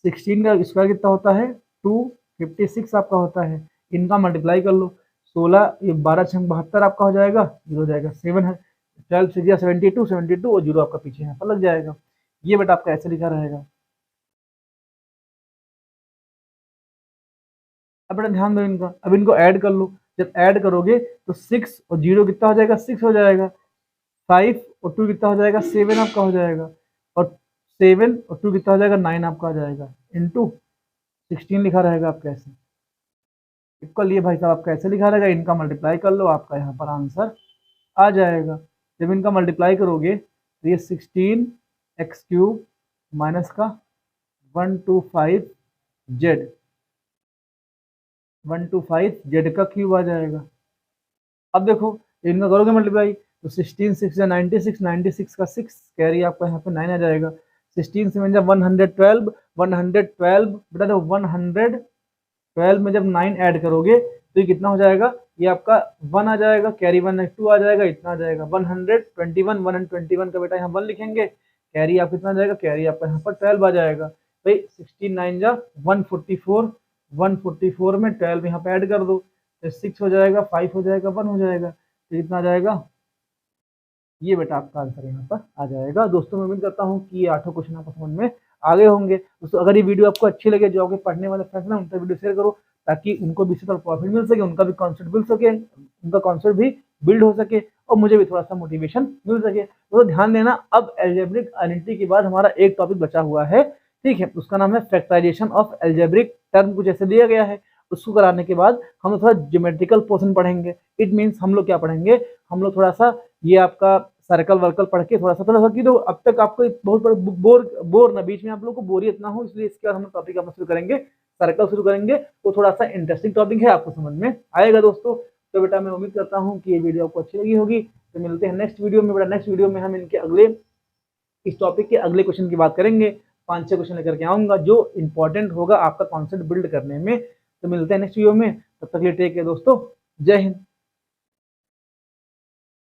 16 का स्क्वायर कितना होता है 256 आपका होता है, इनका मल्टीप्लाई कर लो 16, ये 12 6 72 आपका हो जाएगा, जीरो हो जाएगा 7 है, 12 से 72 72 और जीरो आपका पीछे यहाँ पर लग जाएगा। ये बेटा आपका ऐसे लिखा रहेगा। अब बेटा ध्यान दो इनका, अब इनको ऐड कर लो, जब ऐड करोगे तो 6 और 0 कितना हो जाएगा 6 हो जाएगा, 5 और 2 कितना हो जाएगा 7 आपका हो जाएगा, और 7 और 2 कितना हो जाएगा 9 आपका आ जाएगा, इनटू 16 लिखा रहेगा आपका ऐसे। इक्वल ये भाई साहब आपका ऐसे लिखा रहेगा, इनका मल्टीप्लाई कर लो, आपका यहाँ पर आंसर आ जाएगा। जब इनका मल्टीप्लाई करोगे तो ये 16 एक्स क्यूब माइनस का 125 जेड, 125 जेड का क्यूब आ जाएगा। अब देखो इनका करोगे मल्टीप्लाई तो 16 6 या 96, 96 का 6 कैरी आपका यहाँ पे 9 आ जाएगा। 16 से जब 112, 112 बेटा जब 112 में जब 9 ऐड करोगे तो ये कितना हो जाएगा, ये आपका 1 आ जाएगा, कैरी 1 2 आ जाएगा, इतना आ जाएगा 121, 121 का बेटा यहाँ 1 लिखेंगे, कैरी आप कितना आ जाएगा, कैरी आपका यहाँ पर 12 आ जाएगा। भाई 16 9 जा 144, 144 में 12 यहाँ पे ऐड कर दो तो 6 हो जाएगा, 5 हो जाएगा, 1 हो जाएगा, तो कितना आ जाएगा, ये बेटा आपका आंसर यहाँ पर आ जाएगा। दोस्तों मैं उम्मीद करता हूँ कि ये 8 क्वेश्चन आपको समझ में आ गए होंगे। दोस्तों अगर ये वीडियो आपको अच्छी लगे, जो आपके पढ़ने वाले फ्रेंड्स हैं उनका वीडियो शेयर करो, ताकि उनको भी इसी तरह प्रॉफिट मिल सके, उनका भी कॉन्सेप्ट मिल सके, उनका कॉन्सेप्ट भी बिल्ड हो सके और मुझे भी थोड़ा सा मोटिवेशन मिल सके। तो ध्यान देना, अब अलजेब्रिक आइडेंटिटी के बाद हमारा एक टॉपिक बचा हुआ है, ठीक है, उसका नाम है फैक्टराइजेशन ऑफ अलजेब्रिक टर्म, कुछ ऐसे दिया गया है। उसको कराने के बाद हम लोग थोड़ा ज्योमेट्रिकल पोर्शन पढ़ेंगे। इट मीन्स हम लोग क्या पढ़ेंगे, हम लोग थोड़ा सा ये आपका सर्कल वर्कल पढ़ के थोड़ा सा की, तो अब तक आपको बहुत बड़ा बोर ना बीच में आप लोग को बोरियत ना हो, इसलिए इसके बाद हम टॉपिक अपना शुरू करेंगे, सर्कल शुरू करेंगे। तो थोड़ा सा इंटरेस्टिंग टॉपिक है, आपको समझ में आएगा दोस्तों। तो बेटा मैं उम्मीद करता हूँ कि ये वीडियो आपको अच्छी लगी होगी। तो मिलते हैं नेक्स्ट वीडियो में। बेटा नेक्स्ट वीडियो में हम इनके अगले, इस टॉपिक के अगले क्वेश्चन की बात करेंगे। 5-6 क्वेश्चन लेकर के आऊंगा जो इंपॉर्टेंट होगा आपका कॉन्सेप्ट बिल्ड करने में। तो मिलते हैं नेक्स्ट वीडियो में, तब तक के लिए टेक केयर दोस्तों, जय हिंद।